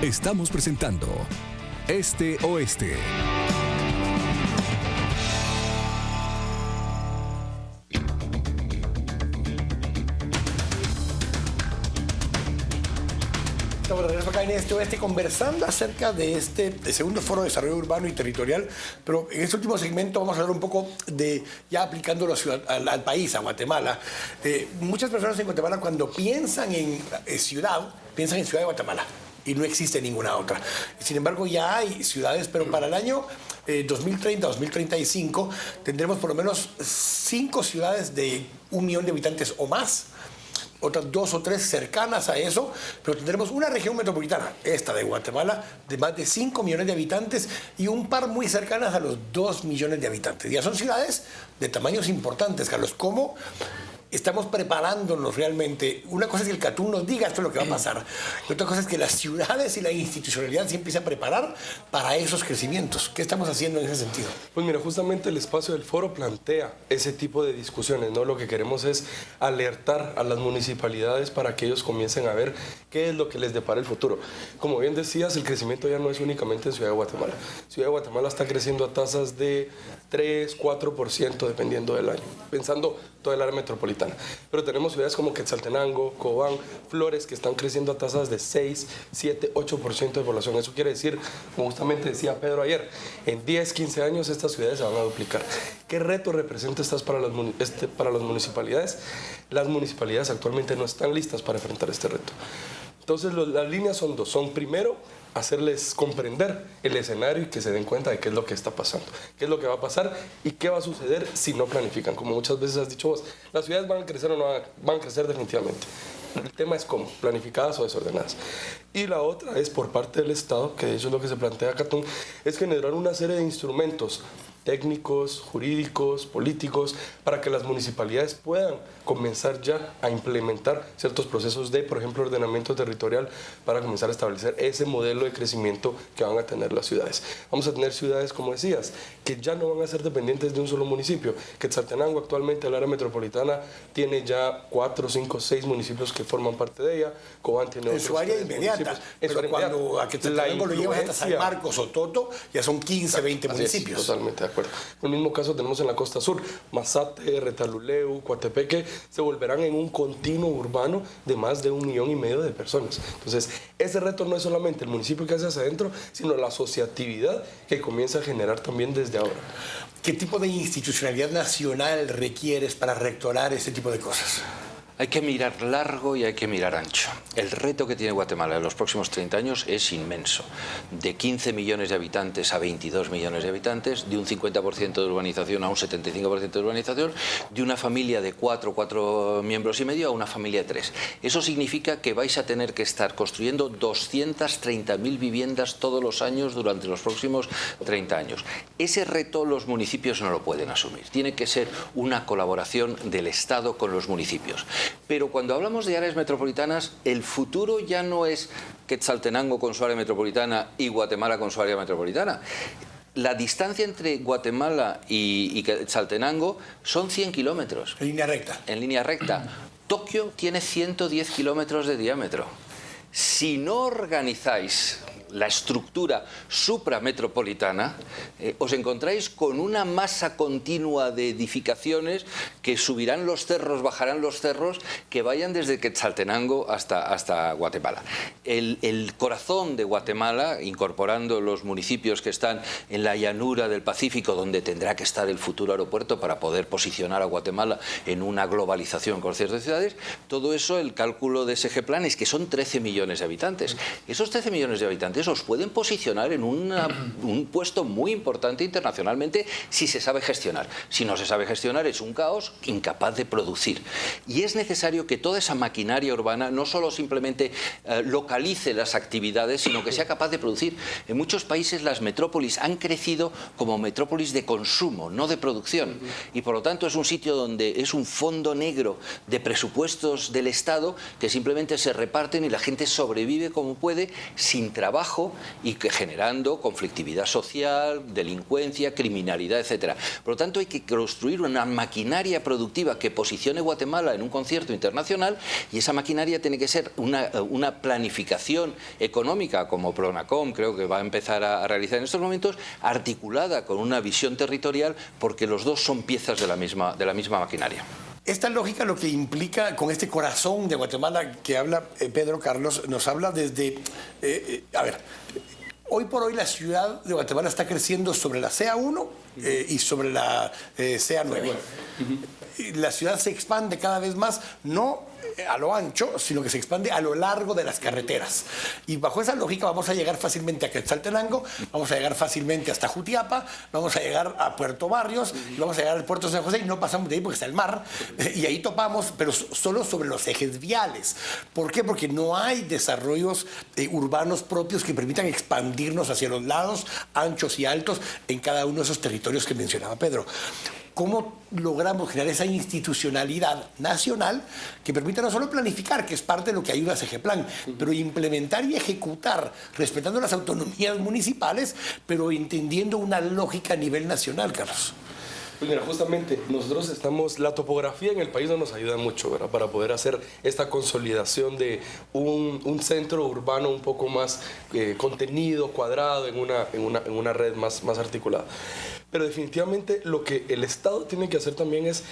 Estamos presentando Este Oeste. Estamos de regreso acá en Este Oeste conversando acerca de este segundo foro de desarrollo urbano y territorial, pero en este último segmento vamos a hablar un poco de, ya aplicándolo al país, a Guatemala. Muchas personas en Guatemala cuando piensan en ciudad, piensan en Ciudad de Guatemala y no existe ninguna otra. Sin embargo, ya hay ciudades, pero para el año 2030-2035 tendremos por lo menos 5 ciudades de 1 millón de habitantes o más, otras 2 o 3 cercanas a eso, pero tendremos una región metropolitana, esta de Guatemala, de más de 5 millones de habitantes y un par muy cercanas a los 2 millones de habitantes. Ya son ciudades de tamaños importantes, Carlos. ¿Cómo estamos preparándonos realmente? Una cosa es que el CATUM nos diga esto es lo que va a pasar, y otra cosa es que las ciudades y la institucionalidad se empiecen a preparar para esos crecimientos. ¿Qué estamos haciendo en ese sentido? Pues mira, justamente el espacio del foro plantea ese tipo de discusiones, ¿no? Lo que queremos es alertar a las municipalidades para que ellos comiencen a ver qué es lo que les depara el futuro. Como bien decías, el crecimiento ya no es únicamente en Ciudad de Guatemala. Ciudad de Guatemala está creciendo a tasas de 3-4% dependiendo del año, pensando toda el área metropolitana. Pero tenemos ciudades como Quetzaltenango, Cobán, Flores, que están creciendo a tasas de 6, 7, 8% de población. Eso quiere decir, como justamente decía Pedro ayer, en 10, 15 años estas ciudades se van a duplicar. ¿Qué reto representa estas para las municipalidades? Las municipalidades actualmente no están listas para enfrentar este reto. Entonces las líneas son dos. Son primero hacerles comprender el escenario y que se den cuenta de qué es lo que está pasando, qué es lo que va a pasar y qué va a suceder si no planifican. Como muchas veces has dicho vos, las ciudades van a crecer o no van a crecer definitivamente. El tema es cómo, planificadas o desordenadas. Y la otra es por parte del Estado, que eso es lo que se plantea acá, es generar una serie de instrumentos técnicos, jurídicos, políticos, para que las municipalidades puedan comenzar ya a implementar ciertos procesos de, por ejemplo, ordenamiento territorial para comenzar a establecer ese modelo de crecimiento que van a tener las ciudades. Vamos a tener ciudades, como decías, que ya no van a ser dependientes de un solo municipio. Quetzaltenango actualmente, el área metropolitana, tiene ya 4, 5, 6 municipios que forman parte de ella. Cobán tiene en su área inmediata, pero cuando a Quetzaltenango lo llevas hasta San Marcos o Toto, ya son 15, 20 municipios. Totalmente de acuerdo. En el mismo caso tenemos en la costa sur, Mazate, Retaluleu, Coatepeque, se volverán en un continuo urbano de más de 1,5 millones de personas. Entonces, ese reto no es solamente el municipio que hace hacia adentro, sino la asociatividad que comienza a generar también desde ahora. ¿Qué tipo de institucionalidad nacional requieres para rectorar ese tipo de cosas? Hay que mirar largo y hay que mirar ancho. El reto que tiene Guatemala en los próximos 30 años es inmenso. De 15 millones de habitantes a 22 millones de habitantes, de un 50% de urbanización a un 75% de urbanización, de una familia de 4 miembros y medio a una familia de 3. Eso significa que vais a tener que estar construyendo 230.000 viviendas todos los años durante los próximos 30 años. Ese reto los municipios no lo pueden asumir. Tiene que ser una colaboración del Estado con los municipios. Pero cuando hablamos de áreas metropolitanas, el futuro ya no es Quetzaltenango con su área metropolitana y Guatemala con su área metropolitana. La distancia entre Guatemala y Quetzaltenango son 100 kilómetros. En línea recta. En línea recta. Tokio tiene 110 kilómetros de diámetro. Si no organizáis la estructura suprametropolitana, os encontráis con una masa continua de edificaciones que subirán los cerros, bajarán los cerros, que vayan desde Quetzaltenango hasta Guatemala. El corazón de Guatemala, incorporando los municipios que están en la llanura del Pacífico, donde tendrá que estar el futuro aeropuerto para poder posicionar a Guatemala en una globalización con ciertas ciudades, todo eso, el cálculo de ese G-Plan es que son 13 millones de habitantes. Esos 13 millones de habitantes importantes os pueden posicionar en un puesto muy importante internacionalmente si se sabe gestionar. Si no se sabe gestionar es un caos, incapaz de producir. Y es necesario que toda esa maquinaria urbana no solo simplemente localice las actividades, sino que sea capaz de producir. En muchos países las metrópolis han crecido como metrópolis de consumo, no de producción. Y por lo tanto es un sitio donde es un fondo negro de presupuestos del Estado que simplemente se reparten y la gente sobrevive como puede, sin trabajo y generando conflictividad social, delincuencia, criminalidad, etcétera. Por lo tanto hay que construir una maquinaria productiva que posicione Guatemala en un concierto internacional, y esa maquinaria tiene que ser una planificación económica, como Pronacom creo que va a empezar a realizar en estos momentos, articulada con una visión territorial, porque los dos son piezas de la misma maquinaria. Esta lógica lo que implica con este corazón de Guatemala que habla Pedro Carlos, nos habla desde... hoy por hoy la ciudad de Guatemala está creciendo sobre la CA1 y sobre la CA9. La ciudad se expande cada vez más, no a lo ancho, sino que se expande a lo largo de las carreteras. Y bajo esa lógica vamos a llegar fácilmente a Quetzaltenango, vamos a llegar fácilmente hasta Jutiapa, vamos a llegar a Puerto Barrios, y vamos a llegar al puerto de San José, y no pasamos de ahí porque está el mar, y ahí topamos, pero solo sobre los ejes viales. ¿Por qué? Porque no hay desarrollos urbanos propios que permitan expandirnos hacia los lados anchos y altos en cada uno de esos territorios que mencionaba Pedro. ¿Cómo logramos generar esa institucionalidad nacional que permita no solo planificar, que es parte de lo que ayuda a Segeplan, pero implementar y ejecutar, respetando las autonomías municipales, pero entendiendo una lógica a nivel nacional, Carlos? Pues mira, justamente nosotros la topografía en el país no nos ayuda mucho, ¿verdad?, para poder hacer esta consolidación de un centro urbano un poco más contenido, cuadrado, en una red más articulada. Pero definitivamente lo que el Estado tiene que hacer también es,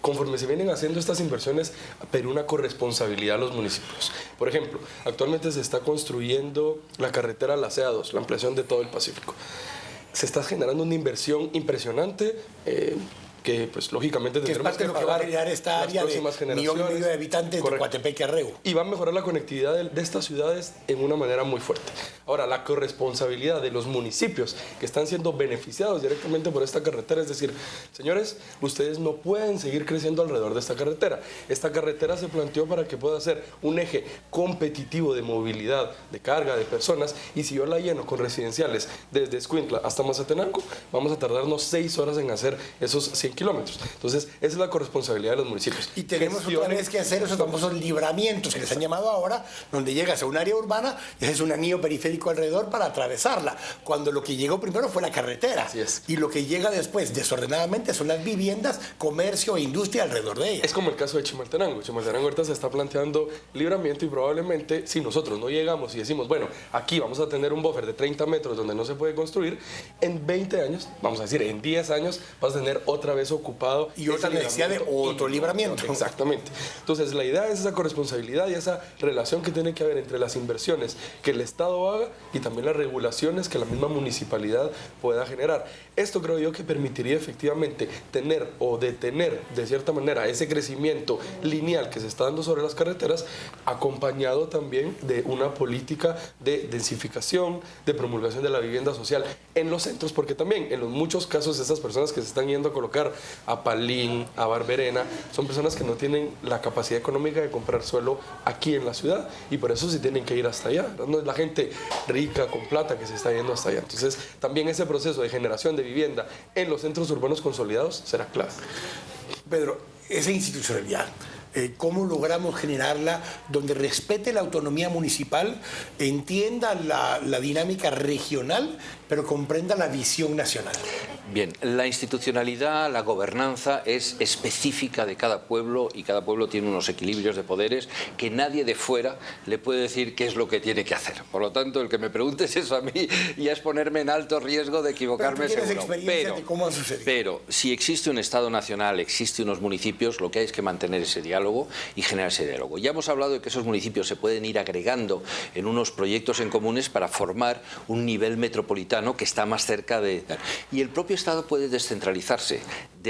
conforme se vienen haciendo estas inversiones, pedir una corresponsabilidad a los municipios. Por ejemplo, actualmente se está construyendo la carretera la CA2, la ampliación de todo el Pacífico. Se está generando una inversión impresionante que pues lógicamente tendremos que pagar. Que es parte de lo que va a generar esta área de 1,5 millones de habitantes. Correcto. De Coatepeque a Reu. Y va a mejorar la conectividad de estas ciudades en una manera muy fuerte. Ahora, la corresponsabilidad de los municipios que están siendo beneficiados directamente por esta carretera, es decir, señores, ustedes no pueden seguir creciendo alrededor de esta carretera. Esta carretera se planteó para que pueda ser un eje competitivo de movilidad, de carga, de personas, y si yo la lleno con residenciales desde Escuintla hasta Mazatenango, vamos a tardarnos 6 horas en hacer esos 100 kilómetros. Entonces, esa es la corresponsabilidad de los municipios. Y tenemos otra vez que hacer esos famosos libramientos que les han llamado ahora, donde llegas a un área urbana y haces un anillo periférico alrededor para atravesarla, cuando lo que llegó primero fue la carretera. Así es. Y lo que llega después, desordenadamente, son las viviendas, comercio e industria alrededor de ella. Es como el caso de Chimaltenango. Chimaltenango ahorita se está planteando libramiento, y probablemente, si nosotros no llegamos y decimos, bueno, aquí vamos a tener un buffer de 30 metros donde no se puede construir, en 20 años, vamos a decir, en 10 años, vas a tener otra vez ocupado y otra necesidad de otro libramiento. Exactamente. Entonces, la idea es esa corresponsabilidad y esa relación que tiene que haber entre las inversiones que el Estado haga y también las regulaciones que la misma municipalidad pueda generar. Esto creo yo que permitiría efectivamente tener o detener de cierta manera ese crecimiento lineal que se está dando sobre las carreteras, acompañado también de una política de densificación, de promulgación de la vivienda social en los centros, porque también en los muchos casos estas personas que se están yendo a colocar a Palín, a Barberena, son personas que no tienen la capacidad económica de comprar suelo aquí en la ciudad, y por eso se tienen que ir hasta allá. No es la gente rica con plata que se está yendo hasta allá. Entonces, también ese proceso de generación de vivienda en los centros urbanos consolidados será clave. Pedro, esa institucionalidad, ¿cómo logramos generarla donde respete la autonomía municipal, entienda la dinámica regional, pero comprenda la visión nacional? Bien, la institucionalidad, la gobernanza es específica de cada pueblo, y cada pueblo tiene unos equilibrios de poderes que nadie de fuera le puede decir qué es lo que tiene que hacer. Por lo tanto, el que me preguntes eso a mí ya es ponerme en alto riesgo de equivocarme, seguro. Pero si existe un Estado nacional, existe unos municipios, lo que hay es que mantener ese diálogo y generar ese diálogo. Ya hemos hablado de que esos municipios se pueden ir agregando en unos proyectos en comunes para formar un nivel metropolitano que está más cerca de... Y el propio Estado puede descentralizarse.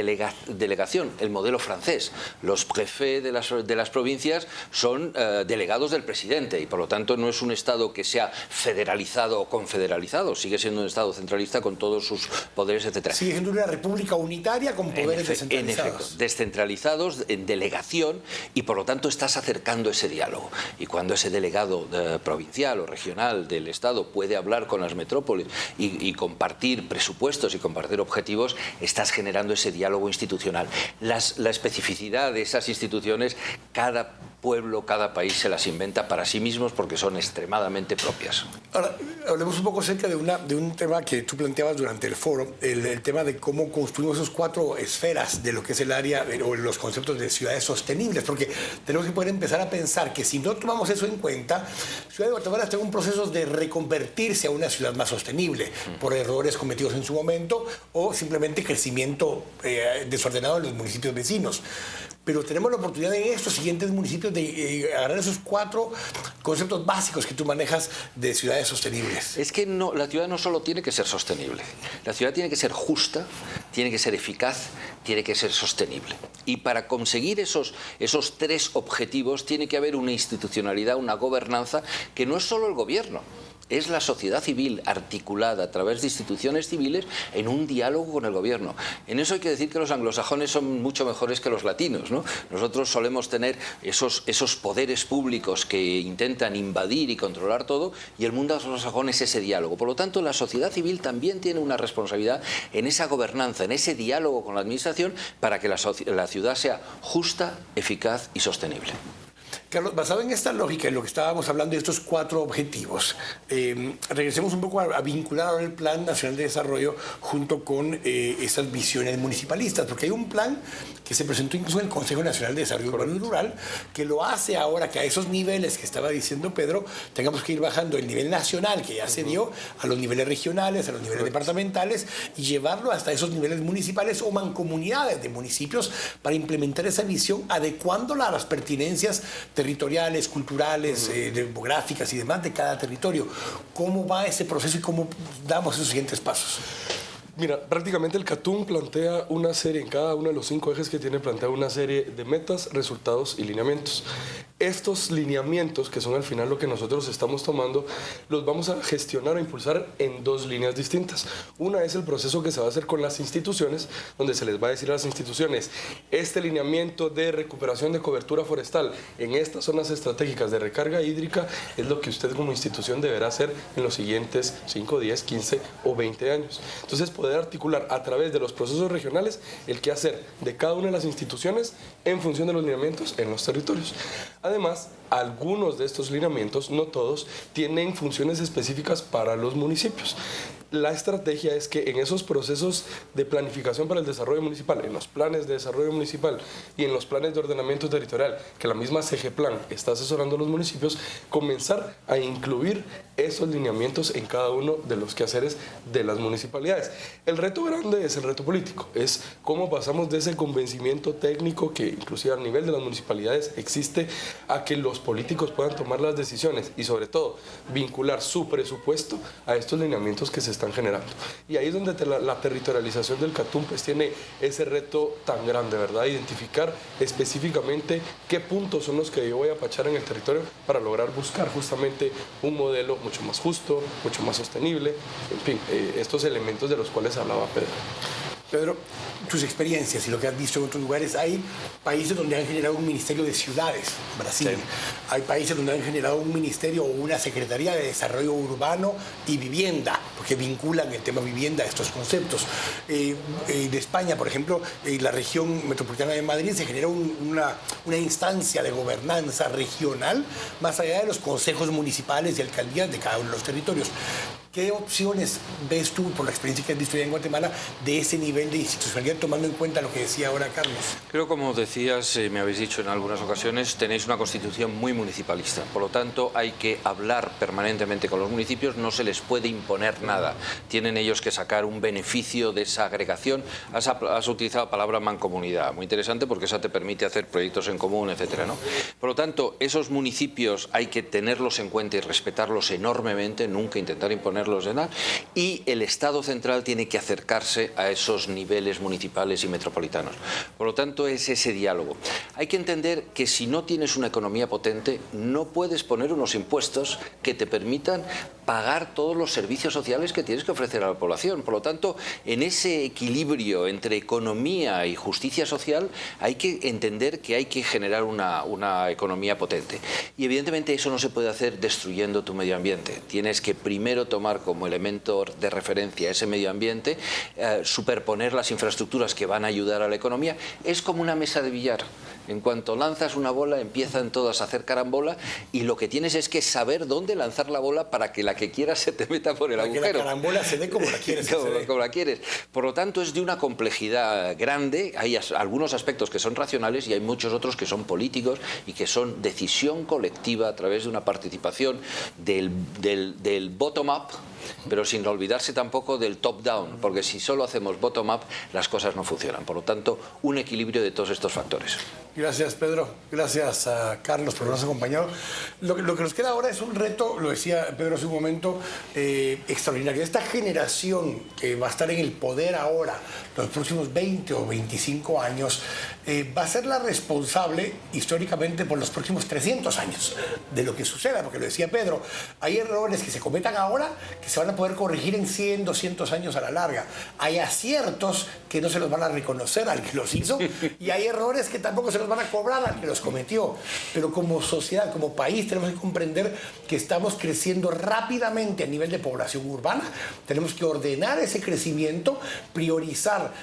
delegación, el modelo francés. Los préfets de las provincias son delegados del presidente y por lo tanto no es un Estado que sea federalizado o confederalizado, sigue siendo un Estado centralista con todos sus poderes, etc. Sigue siendo una república unitaria con poderes descentralizados. En efecto, descentralizados en delegación y por lo tanto estás acercando ese diálogo. Y cuando ese delegado provincial o regional del Estado puede hablar con las metrópolis y compartir presupuestos y compartir objetivos, estás generando ese diálogo institucional. La especificidad de esas instituciones, cada pueblo, cada país se las inventa para sí mismos porque son extremadamente propias. Ahora, hablemos un poco acerca de un tema que tú planteabas durante el foro, el tema de cómo construimos esas 4 esferas de lo que es el área o los conceptos de ciudades sostenibles, porque tenemos que poder empezar a pensar que si no tomamos eso en cuenta, Ciudad de Guatemala está en un proceso de reconvertirse a una ciudad más sostenible por errores cometidos en su momento o simplemente crecimiento desordenado en los municipios vecinos. Pero tenemos la oportunidad en estos siguientes municipios de agarrar esos 4 conceptos básicos que tú manejas de ciudades sostenibles. Es que no, la ciudad no solo tiene que ser sostenible, la ciudad tiene que ser justa, tiene que ser eficaz, tiene que ser sostenible. Y para conseguir esos 3 objetivos tiene que haber una institucionalidad, una gobernanza que no es solo el gobierno. Es la sociedad civil articulada a través de instituciones civiles en un diálogo con el gobierno. En eso hay que decir que los anglosajones son mucho mejores que los latinos, ¿no? Nosotros solemos tener esos poderes públicos que intentan invadir y controlar todo, y el mundo anglosajón es ese diálogo. Por lo tanto, la sociedad civil también tiene una responsabilidad en esa gobernanza, en ese diálogo con la administración, para que la ciudad sea justa, eficaz y sostenible. Carlos, basado en esta lógica, en lo que estábamos hablando de estos 4 objetivos, regresemos un poco a vincular ahora el Plan Nacional de Desarrollo junto con esas visiones municipalistas, porque hay un plan que se presentó incluso en el Consejo Nacional de Desarrollo Urbano y Rural, que lo hace ahora que a esos niveles que estaba diciendo Pedro, tengamos que ir bajando el nivel nacional, que ya se dio, a los niveles regionales, a los niveles departamentales, y llevarlo hasta esos niveles municipales o mancomunidades de municipios para implementar esa visión, adecuándola a las pertinencias territoriales, culturales, demográficas y demás de cada territorio. ¿Cómo va ese proceso y cómo damos esos siguientes pasos? Mira, prácticamente el CATUM plantea una serie, en cada uno de los 5 ejes que tiene, plantea una serie de metas, resultados y lineamientos. Estos lineamientos, que son al final lo que nosotros estamos tomando, los vamos a gestionar o impulsar en 2 líneas distintas. Una es el proceso que se va a hacer con las instituciones, donde se les va a decir a las instituciones, este lineamiento de recuperación de cobertura forestal en estas zonas estratégicas de recarga hídrica es lo que usted como institución deberá hacer en los siguientes 5, 10, 15 o 20 años. Entonces, poder articular a través de los procesos regionales el qué hacer de cada una de las instituciones en función de los lineamientos en los territorios. Además, algunos de estos lineamientos, no todos, tienen funciones específicas para los municipios. La estrategia es que en esos procesos de planificación para el desarrollo municipal, en los planes de desarrollo municipal y en los planes de ordenamiento territorial, que la misma CGPLAN está asesorando a los municipios, comenzar a incluir esos lineamientos en cada uno de los quehaceres de las municipalidades. El reto grande es el reto político, es cómo pasamos de ese convencimiento técnico que inclusive a nivel de las municipalidades existe, a que los políticos puedan tomar las decisiones y sobre todo vincular su presupuesto a estos lineamientos que se están generando. Y ahí es donde la territorialización del CATUM pues tiene ese reto tan grande, ¿verdad? Identificar específicamente qué puntos son los que yo voy a apachar en el territorio para lograr buscar justamente un modelo mucho más justo, mucho más sostenible, en fin, estos elementos de los cuales hablaba Pedro. Pedro, tus experiencias y lo que has visto en otros lugares, hay países donde han generado un ministerio de ciudades, Brasil, sí. Hay países donde han generado un ministerio o una secretaría de desarrollo urbano y vivienda, porque vinculan el tema vivienda a estos conceptos. De España, por ejemplo, la región metropolitana de Madrid se genera una instancia de gobernanza regional más allá de los consejos municipales y alcaldías de cada uno de los territorios. ¿Qué opciones ves tú, por la experiencia que has visto ya en Guatemala, de ese nivel de institucionalidad, tomando en cuenta lo que decía ahora Carlos? Creo, como decías, me habéis dicho en algunas ocasiones, tenéis una constitución muy municipalista. Por lo tanto, hay que hablar permanentemente con los municipios, no se les puede imponer nada. Tienen ellos que sacar un beneficio de esa agregación. Has utilizado la palabra mancomunidad, muy interesante porque esa te permite hacer proyectos en común, etcétera, ¿no? Por lo tanto, esos municipios hay que tenerlos en cuenta y respetarlos enormemente, nunca intentar imponer ponerlos en tal, y el Estado central tiene que acercarse a esos niveles municipales y metropolitanos. Por lo tanto, es ese diálogo. Hay que entender que si no tienes una economía potente, no puedes poner unos impuestos que te permitan pagar todos los servicios sociales que tienes que ofrecer a la población. Por lo tanto, en ese equilibrio entre economía y justicia social hay que entender que hay que generar una economía potente. Y evidentemente eso no se puede hacer destruyendo tu medio ambiente. Tienes que primero tomar como elemento de referencia ese medio ambiente, superponer las infraestructuras que van a ayudar a la economía. Es como una mesa de billar. En cuanto lanzas una bola, empiezan todas a hacer carambola y lo que tienes es que saber dónde lanzar la bola para que la que quieras se te meta por el agujero. Para que la carambola se dé como la quieres. Como la quieres. Por lo tanto, es de una complejidad grande. Hay algunos aspectos que son racionales y hay muchos otros que son políticos y que son decisión colectiva a través de una participación del bottom-up, pero sin olvidarse tampoco del top-down, porque si solo hacemos bottom-up, las cosas no funcionan. Por lo tanto, un equilibrio de todos estos factores. Gracias, Pedro. Gracias a Carlos por habernos acompañado. Lo que nos queda ahora es un reto, lo decía Pedro hace un momento, extraordinario. Esta generación que va a estar en el poder ahora, los próximos 20 o 25 años, va a ser la responsable históricamente por los próximos 300 años de lo que suceda, porque lo decía Pedro, hay errores que se cometan ahora que se van a poder corregir en 100, 200 años a la larga. Hay aciertos que no se los van a reconocer al que los hizo y hay errores que tampoco se los van a cobrar al que los cometió. Pero como sociedad, como país, tenemos que comprender que estamos creciendo rápidamente a nivel de población urbana. Tenemos que ordenar ese crecimiento, priorizar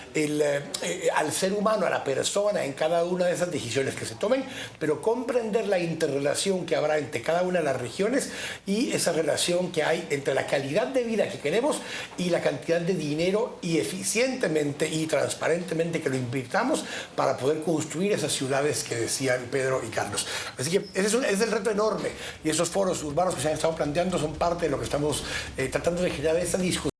al ser humano, a la persona en cada una de esas decisiones que se tomen, pero comprender la interrelación que habrá entre cada una de las regiones y esa relación que hay entre la calidad de vida que queremos y la cantidad de dinero y eficientemente y transparentemente que lo invirtamos para poder construir esas ciudades que decían Pedro y Carlos. Así que ese es el reto enorme y esos foros urbanos que se han estado planteando son parte de lo que estamos tratando de generar esa discusión.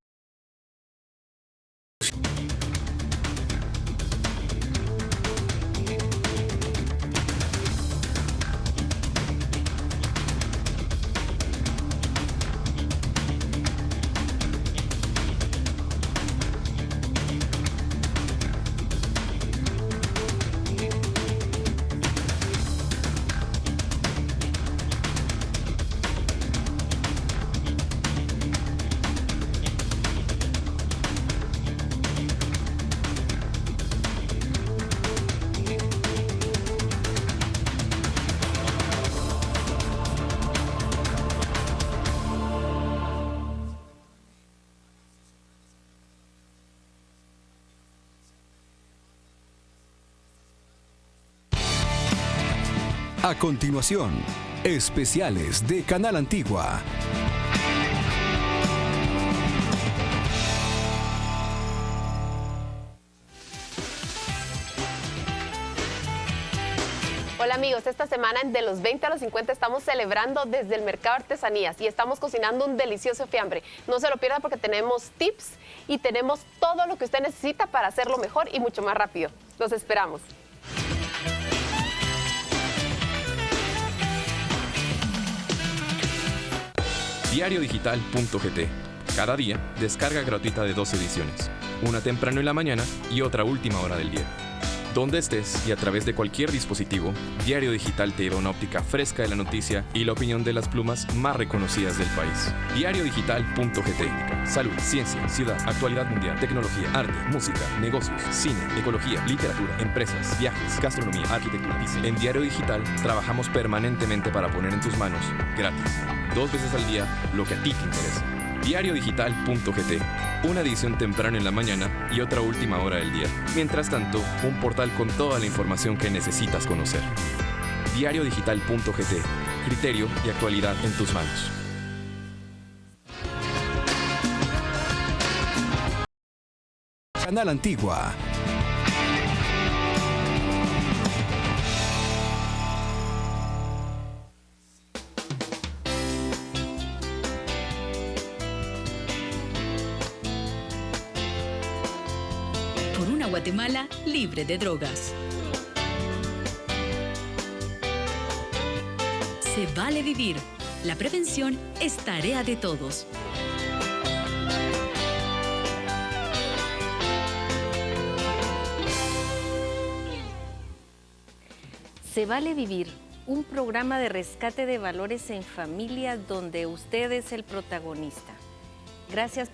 A continuación, especiales de Canal Antigua. Hola amigos, esta semana de los 20 a los 50 estamos celebrando desde el Mercado de Artesanías y estamos cocinando un delicioso fiambre. No se lo pierda porque tenemos tips y tenemos todo lo que usted necesita para hacerlo mejor y mucho más rápido. Los esperamos. Diariodigital.gt. Cada día, descarga gratuita de 2 ediciones. Una temprano en la mañana y otra última hora del día. Donde estés y a través de cualquier dispositivo, Diario Digital te lleva una óptica fresca de la noticia y la opinión de las plumas más reconocidas del país. Diariodigital.gt. Salud, ciencia, ciudad, actualidad mundial, tecnología, arte, música, negocios, cine, ecología, literatura, empresas, viajes, gastronomía, arquitectura, diseño. En Diario Digital trabajamos permanentemente para poner en tus manos, gratis, 2 veces al día, lo que a ti te interesa. Diariodigital.gt. Una edición temprano en la mañana y otra última hora del día. Mientras tanto, un portal con toda la información que necesitas conocer. Diariodigital.gt. Criterio y actualidad en tus manos. Canal Antigua. Por una Guatemala libre de drogas. Se vale vivir. La prevención es tarea de todos. Se Vale Vivir, un programa de rescate de valores en familia donde usted es el protagonista. Gracias